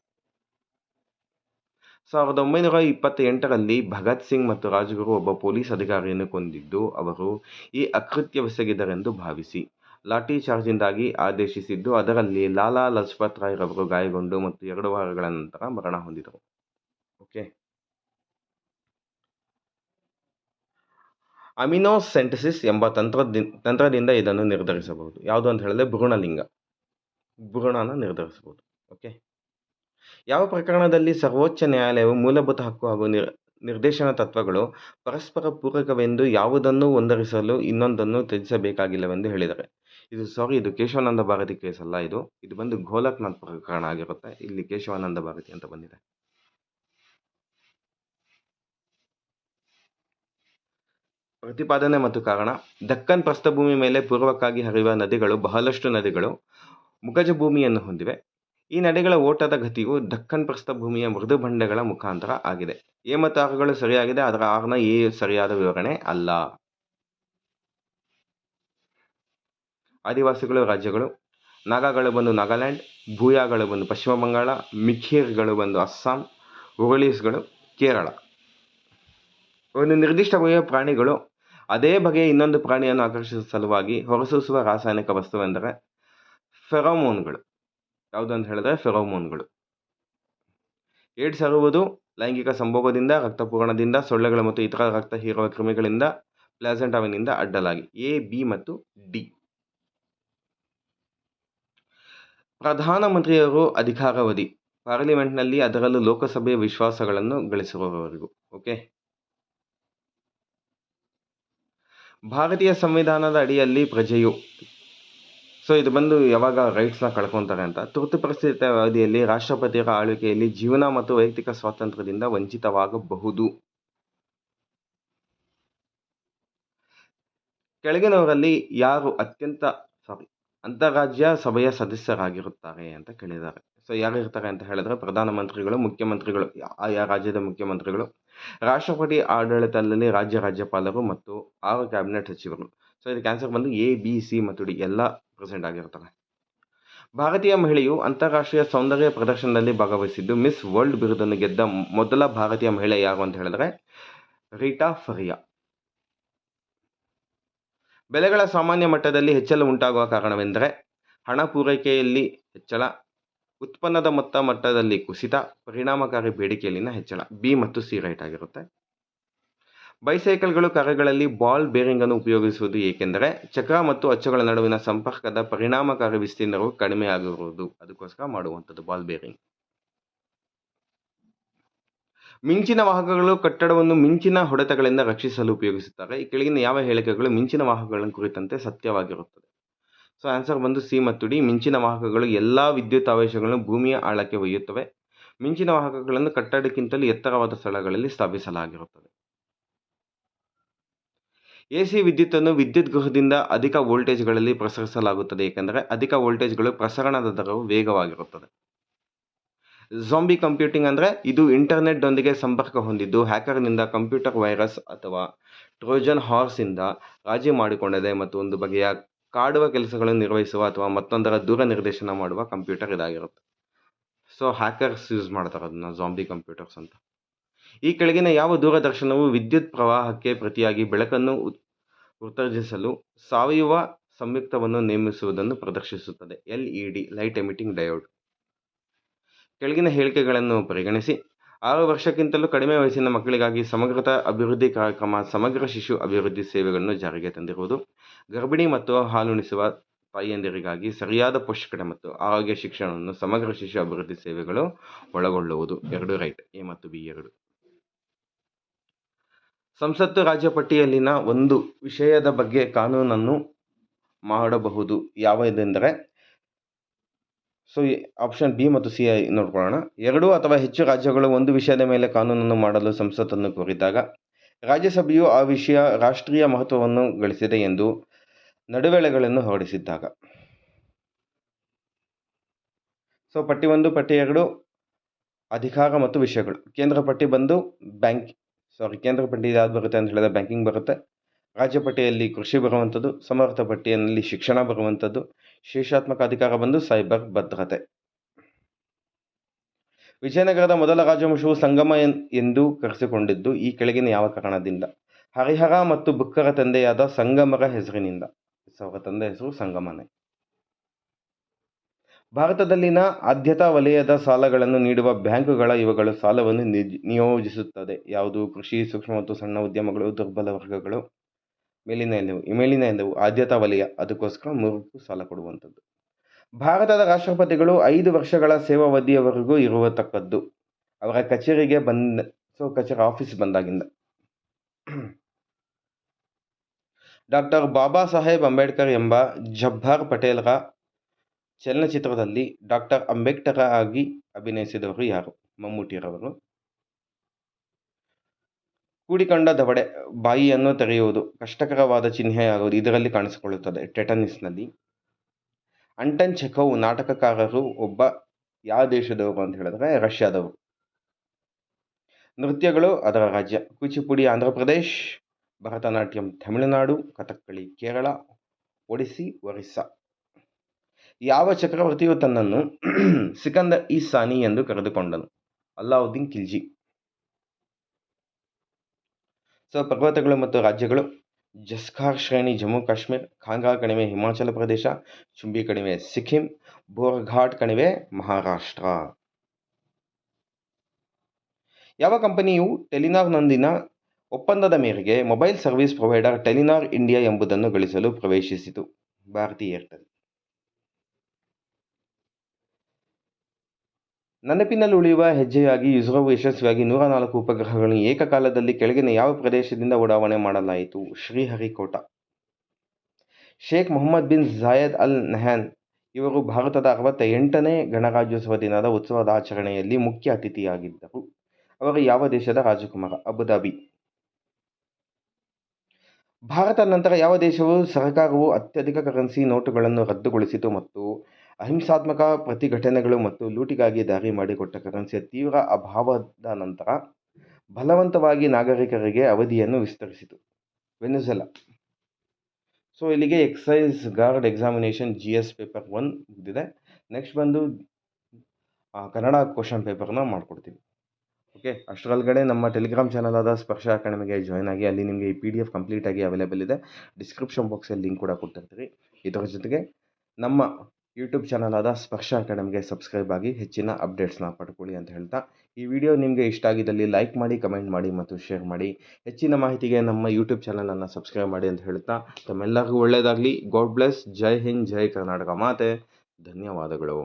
1928ರಲ್ಲಿ ಭಗತ್ ಸಿಂಗ್ ಮತ್ತು ರಾಜ್ಗುರು ಒಬ್ಬ ಪೊಲೀಸ್ ಅಧಿಕಾರಿಯನ್ನು ಕೊಂದಿದ್ದು ಅವರು ಈ ಅಕೃತ್ಯವೆಸಗಿದರೆಂದು ಭಾವಿಸಿ ಲಾಠಿ ಚಾರ್ಜಿಂದಾಗಿ ಆದೇಶಿಸಿದ್ದು. ಅದರಲ್ಲಿ ಲಾಲಾ ಲಜಪತ್ ರಾಯ್ ರವರು ಗಾಯಗೊಂಡು ಮತ್ತು 2 ವಾರಗಳ ನಂತರ ಮರಣ ಹೊಂದಿದರು. ಓಕೆ. ಅಮಿನೋಸೆಂಟಸಿಸ್ ಎಂಬ ತಂತ್ರದಿಂದ ಇದನ್ನು ನಿರ್ಧರಿಸಬಹುದು. ಯಾವುದು ಅಂತ ಹೇಳಿದ್ರೆ ಭ್ರೂಣನ ನಿರ್ಧರಿಸಬಹುದು. ಓಕೆ. ಯಾವ ಪ್ರಕರಣದಲ್ಲಿ ಸರ್ವೋಚ್ಚ ನ್ಯಾಯಾಲಯವು ಮೂಲಭೂತ ಹಕ್ಕು ಹಾಗೂ ನಿರ್ದೇಶನ ತತ್ವಗಳು ಪರಸ್ಪರ ಪೂರಕವೆಂದು ಯಾವುದನ್ನು ಒಂದರಿಸಲು ಇನ್ನೊಂದನ್ನು ತ್ಯಜಿಸಬೇಕಾಗಿಲ್ಲವೆಂದು ಹೇಳಿದರೆ? ಇದು ಕೇಶವಾನಂದ ಭಾರತಿ ಕೇಸ್ ಅಲ್ಲ. ಇದು ಬಂದು ಗೋಲಕ್ನಾಥ್ ಪ್ರಕರಣ ಆಗಿರುತ್ತೆ. ಇಲ್ಲಿ ಕೇಶವಾನಂದ ಭಾರತಿ ಅಂತ ಬಂದಿದೆ. ಪ್ರತಿಪಾದನೆ ಮತ್ತು ಕಾರಣ. ದಕ್ಕನ್ ಪ್ರಸ್ಥಭೂಮಿ ಮೇಲೆ ಪೂರ್ವಕ್ಕಾಗಿ ಹರಿಯುವ ನದಿಗಳು ಬಹಳಷ್ಟು ನದಿಗಳು ಮುಖಜ ಭೂಮಿಯನ್ನು ಹೊಂದಿವೆ. ಈ ನದಿಗಳ ಓಟದ ಗತಿಯು ದಕ್ಕನ್ ಪ್ರಸ್ಥಭೂಮಿಯ ಮೃದು ಬಂಡೆಗಳ ಮುಖಾಂತರ ಆಗಿದೆ. ಎ ಮತ್ತು ಆರ್ಗಳು ಸರಿಯಾಗಿದೆ. ಅದರ ಆರ್ನ ಎ ಸರಿಯಾದ ವಿವರಣೆ ಅಲ್ಲ. ಆದಿವಾಸಿಗಳು ರಾಜ್ಯಗಳು. ನಾಗಾಗಳು ಬಂದು ನಾಗಾಲ್ಯಾಂಡ್. ಭೂಯಾಗಳು ಬಂದು ಪಶ್ಚಿಮ ಬಂಗಾಳ. ಮಿಖೀರ್ಗಳು ಬಂದು ಅಸ್ಸಾಂ. ಉರುಳೀಸ್ಗಳು ಕೇರಳ. ಒಂದು ನಿರ್ದಿಷ್ಟ ಬಗೆಯ ಪ್ರಾಣಿಗಳು ಅದೇ ಬಗೆಯ ಇನ್ನೊಂದು ಪ್ರಾಣಿಯನ್ನು ಆಕರ್ಷಿಸುವ ಸಲುವಾಗಿ ಹೊರಸೂಸುವ ರಾಸಾಯನಿಕ ವಸ್ತುವೆಂದರೆ ಫೆರೋಮೋನ್ಗಳು. ಯಾವುದು ಅಂತ ಹೇಳಿದ್ರೆ ಫೆರೋಮೋನ್ಗಳು. ಏಡ್ಸ್ ಹರಡುವುದು ಲೈಂಗಿಕ ಸಂಭೋಗದಿಂದ, ರಕ್ತಪೂರಣದಿಂದ, ಸೊಳ್ಳೆಗಳು ಮತ್ತು ಇತರ ರಕ್ತ ಹೀರುವ ಕ್ರಿಮಿಗಳಿಂದ, ಪ್ಲಾಸೆಂಟಾವಿನಿಂದ ಅಡ್ಡಲಾಗಿ. ಎ, ಬಿ ಮತ್ತು ಡಿ. ಪ್ರಧಾನಮಂತ್ರಿಯವರು ಅಧಿಕಾರಾವಧಿ ಪಾರ್ಲಿಮೆಂಟ್ನಲ್ಲಿ, ಅದರಲ್ಲೂ ಲೋಕಸಭೆಯ ವಿಶ್ವಾಸಗಳನ್ನು ಗಳಿಸುವವರೆಗೂ. ಓಕೆ. ಭಾರತೀಯ ಸಂವಿಧಾನದ ಅಡಿಯಲ್ಲಿ ಪ್ರಜೆಯು ಇದು ಬಂದು ಯಾವಾಗ ರೈಟ್ಸ್ನ ಕಳ್ಕೊತಾರೆ ಅಂತ. ತುರ್ತು ಪರಿಸ್ಥಿತಿ ಅವಧಿಯಲ್ಲಿ ರಾಷ್ಟ್ರಪತಿಯವರ ಆಳ್ವಿಕೆಯಲ್ಲಿ ಜೀವನ ಮತ್ತು ವೈಯಕ್ತಿಕ ಸ್ವಾತಂತ್ರ್ಯದಿಂದ ವಂಚಿತವಾಗಬಹುದು. ಕೆಳಗಿನವರಲ್ಲಿ ಯಾರು ಅಂತಾರಾಜ್ಯ ಸಭೆಯ ಸದಸ್ಯರಾಗಿರುತ್ತಾರೆ ಅಂತ ಕೇಳಿದ್ದಾರೆ. ಯಾರಿರ್ತಾರೆ ಅಂತ ಹೇಳಿದ್ರೆ ಪ್ರಧಾನಮಂತ್ರಿಗಳು, ಮುಖ್ಯಮಂತ್ರಿಗಳು, ಆಯಾ ರಾಜ್ಯದ ಮುಖ್ಯಮಂತ್ರಿಗಳು, ರಾಷ್ಟ್ರಪತಿ ಆಡಳಿತದಲ್ಲಿ ರಾಜ್ಯಪಾಲರು ಮತ್ತು 6 ಕ್ಯಾಬಿನೆಟ್ ಸಚಿವರು. ಇದಕ್ಕೆ ಆನ್ಸರ್ ಬಂದು ಎ, ಬಿ, ಸಿ ಮತ್ತು ಡಿ ಎಲ್ಲ ಪ್ರೆಸೆಂಟ್ ಆಗಿರ್ತಾರೆ. ಭಾರತೀಯ ಮಹಿಳೆಯು ಅಂತಾರಾಷ್ಟ್ರೀಯ ಸೌಂದರ್ಯ ಪ್ರದರ್ಶನದಲ್ಲಿ ಭಾಗವಹಿಸಿದ್ದು ಮಿಸ್ ವರ್ಲ್ಡ್ ಬಿರುದನ್ನು ಗೆದ್ದ ಮೊದಲ ಭಾರತೀಯ ಮಹಿಳೆ ಯಾರು ಅಂತ ಹೇಳಿದ್ರೆ ರೀಟಾ ಫರಿಯಾ. ಬೆಲೆಗಳ ಸಾಮಾನ್ಯ ಮಟ್ಟದಲ್ಲಿ ಹೆಚ್ಚಳ ಉಂಟಾಗುವ ಕಾರಣವೆಂದರೆ ಹಣ ಪೂರೈಕೆಯಲ್ಲಿ ಹೆಚ್ಚಳ, ಉತ್ಪನ್ನದ ಮಟ್ಟದಲ್ಲಿ ಕುಸಿತ, ಪರಿಣಾಮಕಾರಿ ಬೇಡಿಕೆಯಲ್ಲಿನ ಹೆಚ್ಚಳ. ಬಿ ಮತ್ತು ಸಿ ರೈಟ್ ಆಗಿರುತ್ತೆ. ಬೈಸೈಕಲ್ಗಳು ಕಾರುಗಳಲ್ಲಿ ಬಾಲ್ ಬೇರಿಂಗ್ ಅನ್ನು ಉಪಯೋಗಿಸುವುದು ಏಕೆಂದರೆ ಚಕ್ರ ಮತ್ತು ಅಚ್ಚುಗಳ ನಡುವಿನ ಸಂಪರ್ಕದ ಪರಿಣಾಮಕಾರಿ ವಿಸ್ತೀರ್ಣವು ಕಡಿಮೆ ಆಗಿರುವುದು, ಅದಕ್ಕೋಸ್ಕರ ಮಾಡುವಂಥದ್ದು ಬಾಲ್ ಬೇರಿಂಗ್. ಮಿಂಚಿನ ವಾಹಕಗಳು ಕಟ್ಟಡವನ್ನು ಮಿಂಚಿನ ಹೊಡೆತಗಳಿಂದ ರಕ್ಷಿಸಲು ಉಪಯೋಗಿಸುತ್ತಾರೆ. ಈ ಕೆಳಗಿನ ಯಾವ ಹೇಳಿಕೆಗಳು ಮಿಂಚಿನ ವಾಹಕಗಳ ಕುರಿತಂತೆ ಸತ್ಯವಾಗಿರುತ್ತದೆ? ಸೊ ಆನ್ಸರ್ ಬಂದು ಸಿ ಮತ್ತು ಡಿ. ಮಿಂಚಿನ ವಾಹಕಗಳು ಎಲ್ಲಾ ವಿದ್ಯುತ್ ಆವೇಶಗಳನ್ನು ಭೂಮಿಯ ಆಳಕ್ಕೆ ಒಯ್ಯುತ್ತವೆ. ಮಿಂಚಿನ ವಾಹಕಗಳನ್ನು ಕಟ್ಟಡಕ್ಕಿಂತಲೂ ಎತ್ತರವಾದ ಸ್ಥಳಗಳಲ್ಲಿ ಸ್ಥಾಪಿಸಲಾಗಿರುತ್ತದೆ. ಎಸಿ ವಿದ್ಯುತ್ತನ್ನು ವಿದ್ಯುತ್ ಗೃಹದಿಂದ ಅಧಿಕ ವೋಲ್ಟೇಜ್ಗಳಲ್ಲಿ ಪ್ರಸರಿಸಲಾಗುತ್ತದೆ ಏಕೆಂದರೆ ಅಧಿಕ ವೋಲ್ಟೇಜ್ಗಳು ಪ್ರಸರಣದ ದರವು ವೇಗವಾಗಿರುತ್ತದೆ. ಝಾಂಬಿ ಕಂಪ್ಯೂಟಿಂಗ್ ಅಂದರೆ ಇದು ಇಂಟರ್ನೆಟ್ನೊಂದಿಗೆ ಸಂಪರ್ಕ ಹೊಂದಿದ್ದು ಹ್ಯಾಕರ್ನಿಂದ ಕಂಪ್ಯೂಟರ್ ವೈರಸ್ ಅಥವಾ ಟ್ರೋಜನ್ ಹಾರ್ಸ್ನಿಂದ ರಾಜಿ ಮಾಡಿಕೊಂಡಿದೆ ಮತ್ತು ಒಂದು ಬಗೆಯ ಕಾಡುವ ಕೆಲಸಗಳನ್ನು ನಿರ್ವಹಿಸುವ ಅಥವಾ ಮತ್ತೊಂದರ ದೂರ ನಿರ್ದೇಶನ ಮಾಡುವ ಕಂಪ್ಯೂಟರ್ ಇದಾಗಿರುತ್ತೆ. ಸೊ ಹ್ಯಾಕರ್ಸ್ ಯೂಸ್ ಮಾಡ್ತಾರೆ ಅದನ್ನ ಝಾಂಬಿ ಕಂಪ್ಯೂಟರ್ಸ್ ಅಂತ. ಈ ಕೆಳಗಿನ ಯಾವ ದೂರದರ್ಶನವು ವಿದ್ಯುತ್ ಪ್ರವಾಹಕ್ಕೆ ಪ್ರತಿಯಾಗಿ ಬೆಳಕನ್ನು ಉತ್ತೇಜಿಸಲು ಸಾವಯವ ಸಂಯುಕ್ತವನ್ನು ನೇಮಿಸುವುದನ್ನು ಪ್ರದರ್ಶಿಸುತ್ತದೆ? LED light emitting diode. ಕೆಳಗಿನ ಹೇಳಿಕೆಗಳನ್ನು ಪರಿಗಣಿಸಿ. 6 ವರ್ಷಕ್ಕಿಂತಲೂ ಕಡಿಮೆ ವಯಸ್ಸಿನ ಮಕ್ಕಳಿಗಾಗಿ ಸಮಗ್ರ ಅಭಿವೃದ್ಧಿ ಕಾರ್ಯಕ್ರಮ ಸಮಗ್ರ ಶಿಶು ಅಭಿವೃದ್ಧಿ ಸೇವೆಗಳನ್ನು ಜಾರಿಗೆ ತಂದಿರುವುದು. ಗರ್ಭಿಣಿ ಮತ್ತು ಹಾಲುಣಿಸುವ ತಾಯಿಯಂದಿರಿಗಾಗಿ ಸರಿಯಾದ ಪೋಷಣೆ ಮತ್ತು ಆರೋಗ್ಯ ಶಿಕ್ಷಣವನ್ನು ಸಮಗ್ರ ಶಿಶು ಅಭಿವೃದ್ಧಿ ಸೇವೆಗಳು ಒಳಗೊಳ್ಳುವುದು. 2 ರೈಟ್. ಎ ಮತ್ತು ಬಿ 2. ಸಂಸತ್ತು ರಾಜ್ಯ ಪಟ್ಟಿಯಲ್ಲಿನ ಒಂದು ವಿಷಯದ ಬಗ್ಗೆ ಕಾನೂನನ್ನು ಮಾಡಬಹುದು ಯಾವುದೆಂದರೆ, ಸೊ ಆಪ್ಷನ್ ಬಿ ಮತ್ತು ಸಿ ನೋಡ್ಕೊಳ್ಳೋಣ. 2 ಅಥವಾ ಹೆಚ್ಚು ರಾಜ್ಯಗಳು ಒಂದು ವಿಷಯದ ಮೇಲೆ ಕಾನೂನನ್ನು ಮಾಡಲು ಸಂಸತ್ತನ್ನು ಕೋರಿದಾಗ, ರಾಜ್ಯಸಭೆಯು ಆ ವಿಷಯ ರಾಷ್ಟ್ರೀಯ ಮಹತ್ವವನ್ನು ಗಳಿಸಿದೆ ಎಂದು ನಡುವೆಳೆಗಳನ್ನು ಹೊರಡಿಸಿದ್ದಾಗ. ಸೊ ಪಟ್ಟಿ 1 ಪಟ್ಟಿ 2 ಅಧಿಕಾರ ಮತ್ತು ವಿಷಯಗಳು. ಕೇಂದ್ರ ಪಟ್ಟಿ ಬಂದು ಕೇಂದ್ರ ಪಟ್ಟಿ ಯಾವ್ದು ಬರುತ್ತೆ ಅಂತ ಹೇಳಿದ್ರೆ ಬ್ಯಾಂಕಿಂಗ್ ಬರುತ್ತೆ. ರಾಜ್ಯ ಪಟ್ಟಿಯಲ್ಲಿ ಕೃಷಿ ಬರುವಂಥದ್ದು, ಸಮರ್ಥ ಪಟ್ಟಿಯಲ್ಲಿ ಶಿಕ್ಷಣ ಬರುವಂಥದ್ದು, ಶೇಷಾತ್ಮಕ ಅಧಿಕಾರ ಬಂದು ಸೈಬರ್ ಭದ್ರತೆ. ವಿಜಯನಗರದ ಮೊದಲ ರಾಜವಂಶವು ಸಂಗಮ ಎಂದು ಕರೆಸಿಕೊಂಡಿದ್ದು ಈ ಕೆಳಗಿನ ಯಾವ ಕಾರಣದಿಂದ? ಹರಿಹರ ಮತ್ತು ಬುಕ್ಕರ ತಂದೆಯಾದ ಸಂಗಮರ ಹೆಸರಿನಿಂದ. ಅವರ ತಂದೆ ಹೆಸರು ಸಂಗಮನೇ. ಭಾರತದಲ್ಲಿನ ಆದ್ಯತಾ ವಲಯದ ಸಾಲಗಳನ್ನು ನೀಡುವ ಬ್ಯಾಂಕುಗಳ ಇವುಗಳು ಸಾಲವನ್ನು ನಿಯೋಜಿಸುತ್ತದೆ. ಯಾವುದು? ಕೃಷಿ, ಸೂಕ್ಷ್ಮ ಮತ್ತು ಸಣ್ಣ ಉದ್ಯಮಗಳು, ದುರ್ಬಲ ವರ್ಗಗಳು. ಮೇಲಿನ ಎಂದವು ಆದ್ಯತಾ ವಲಯ, ಅದಕ್ಕೋಸ್ಕರ 3 ಸಾಲ ಕೊಡುವಂಥದ್ದು. ಭಾರತದ ರಾಷ್ಟ್ರಪತಿಗಳು 5 ವರ್ಷಗಳ ಸೇವಾವಧಿಯವರೆಗೂ ಇರುವತಕ್ಕದ್ದು ಅವರ ಕಚೇರಿಗೆ ಕಚೇರಿ ಆಫೀಸ್ ಬಂದಾಗಿಂದ. ಡಾಕ್ಟರ್ ಬಾಬಾ ಸಾಹೇಬ್ ಅಂಬೇಡ್ಕರ್ ಎಂಬ ಜಬ್ಬಾರ್ ಪಟೇಲ್ರ ಚಲನಚಿತ್ರದಲ್ಲಿ ಡಾಕ್ಟರ್ ಅಂಬೇಡ್ಕರ್ ಆಗಿ ಅಭಿನಯಿಸಿದವರು ಯಾರು? ಮಮ್ಮೂಟಿರವರು. ಕೂಡಿಕೊಂಡ ದವಡೆ ಬಾಯಿಯನ್ನು ತೆರೆಯುವುದು ಕಷ್ಟಕರವಾದ ಚಿಹ್ನೆಯಾಗುವುದು ಇದರಲ್ಲಿ ಕಾಣಿಸಿಕೊಳ್ಳುತ್ತದೆ. ಟೆಟನಿಸ್ನಲ್ಲಿ. ಅಂಟನ್ ಚೆಖವ್ ನಾಟಕಕಾರರು ಒಬ್ಬ ಯಾವ ದೇಶದವರು ಅಂತ ಹೇಳಿದ್ರೆ ರಷ್ಯಾದವರು. ನೃತ್ಯಗಳು ಅದರ ರಾಜ್ಯ. ಕೂಚಿಪುಡಿ ಆಂಧ್ರ ಪ್ರದೇಶ್, ಭರತನಾಟ್ಯಂ ತಮಿಳುನಾಡು, ಕಥಕ್ಕಳಿ ಕೇರಳ, ಒಡಿಸ್ಸಿ ಒರಿಸ್ಸಾ. ಯಾವ ಚಕ್ರವರ್ತಿಯು ತನ್ನನ್ನು ಸಿಕಂದರ್ ಇ ಸಾನಿ ಎಂದು ಕರೆದುಕೊಂಡನು? ಅಲ್ಲಾವುದ್ದೀನ್ ಖಿಲ್ಜಿ. ಸೊ ಪರ್ವತಗಳು ಮತ್ತು ರಾಜ್ಯಗಳು. ಜಸ್ಕಾರ್ ಶ್ರೇಣಿ ಜಮ್ಮು ಕಾಶ್ಮೀರ್, ಕಾಂಗ್ರಾ ಕಣಿವೆ ಹಿಮಾಚಲ ಪ್ರದೇಶ, ಚುಂಬಿ ಕಣಿವೆ ಸಿಕ್ಕಿಂ, ಬೋರ್ಘಾಟ್ ಕಣಿವೆ ಮಹಾರಾಷ್ಟ್ರ. ಯಾವ ಕಂಪನಿಯು ಟೆಲಿನಾರ್ನೊಂದಿನ ಒಪ್ಪಂದದ ಮೇರೆಗೆ ಮೊಬೈಲ್ ಸರ್ವಿಸ್ ಪ್ರೊವೈಡರ್ ಟೆಲಿನಾರ್ ಇಂಡಿಯಾ ಎಂಬುದನ್ನು ಗಳಿಸಲು ಪ್ರವೇಶಿಸಿತು? ಭಾರತಿ ಏರ್ಟೆಲ್. ನೆನಪಿನಲ್ಲಿ ಉಳಿಯುವ ಹೆಜ್ಜೆಯಾಗಿ ಇಸ್ರೋವು ಯಶಸ್ವಿಯಾಗಿ 104 ಉಪಗ್ರಹಗಳನ್ನು ಏಕಕಾಲದಲ್ಲಿ ಕೆಳಗಿನ ಯಾವ ಪ್ರದೇಶದಿಂದ ಉಡಾವಣೆ ಮಾಡಲಾಯಿತು? Sriharikota. Sheikh Mohammed bin Zayed Al Nahyan ಇವರು ಭಾರತದ 68ನೇ ಗಣರಾಜ್ಯೋತ್ಸವ ದಿನದ ಉತ್ಸವದ ಆಚರಣೆಯಲ್ಲಿ ಮುಖ್ಯ ಅತಿಥಿಯಾಗಿದ್ದರು. ಅವರು ಯಾವ ದೇಶದ ರಾಜಕುಮಾರ? ಅಬುಧಾಬಿ. ಭಾರತ ನಂತರ ಯಾವ ದೇಶವು ಸರ್ಕಾರವು ಅತ್ಯಧಿಕ ಕರೆನ್ಸಿ ನೋಟುಗಳನ್ನು ರದ್ದುಗೊಳಿಸಿತು ಮತ್ತು ಅಹಿಂಸಾತ್ಮಕ ಪ್ರತಿಭಟನೆಗಳು ಮತ್ತು ಲೂಟಿಗಾಗಿ ದಾರಿ ಮಾಡಿಕೊಟ್ಟ ಕರೆನ್ಸಿಯ ತೀವ್ರ ಅಭಾವದ ನಂತರ ಬಲವಂತವಾಗಿ ನಾಗರಿಕರಿಗೆ ಅವಧಿಯನ್ನು ವಿಸ್ತರಿಸಿತು? ವೆನಿಜುಲಾ. ಸೊ ಇಲ್ಲಿಗೆ excise guard examination GS paper 1 ಮುಗಿದಿದೆ. ನೆಕ್ಸ್ಟ್ ಬಂದು ಕನ್ನಡ ಕ್ವಶನ್ ಪೇಪರ್ನ ಮಾಡ್ಕೊಡ್ತೀವಿ. ಓಕೆ, ಅಷ್ಟರೊಳಗಡೆ ನಮ್ಮ ಟೆಲಿಗ್ರಾಮ್ ಚಾನಲ್ ಆದ ಸ್ಪರ್ಶ ಅಕಾಡೆಮಿಗೆ ಜಾಯ್ನ್ ಆಗಿ ಅಲ್ಲಿ ನಿಮಗೆ ಈ PDF ಕಂಪ್ಲೀಟಾಗಿ ಅವೈಲೇಬಲ್ ಇದೆ. ಡಿಸ್ಕ್ರಿಪ್ಷನ್ ಬಾಕ್ಸಲ್ಲಿ ಲಿಂಕ್ ಕೂಡ ಕೊಟ್ಟಿರ್ತೀವಿ. ಇದರ ಜೊತೆಗೆ ನಮ್ಮ ಯೂಟ್ಯೂಬ್ ಚಾನಲ್ ಆದ ಸ್ಪರ್ಶ ಅಕಾಡೆಮಿಗೆ ಸಬ್ಸ್ಕ್ರೈಬ್ ಆಗಿ ಹೆಚ್ಚಿನ ಅಪ್ಡೇಟ್ಸ್ನ ಪಡ್ಕೊಳ್ಳಿ ಅಂತ ಹೇಳ್ತಾ, ಈ ವಿಡಿಯೋ ನಿಮಗೆ ಇಷ್ಟ ಆಗಿದ್ದಲ್ಲಿ ಲೈಕ್ ಮಾಡಿ, ಕಮೆಂಟ್ ಮಾಡಿ ಮತ್ತು ಶೇರ್ ಮಾಡಿ. ಹೆಚ್ಚಿನ ಮಾಹಿತಿಗೆ ನಮ್ಮ ಯೂಟ್ಯೂಬ್ ಚಾನಲನ್ನು ಸಬ್ಸ್ಕ್ರೈಬ್ ಮಾಡಿ ಅಂತ ಹೇಳ್ತಾ, ತಮ್ಮೆಲ್ಲರಿಗೂ ಒಳ್ಳೆಯದಾಗಲಿ. God bless. ಜೈ ಹಿಂದ್, ಜೈ ಕರ್ನಾಟಕ ಮಾತೆ. ಧನ್ಯವಾದಗಳು.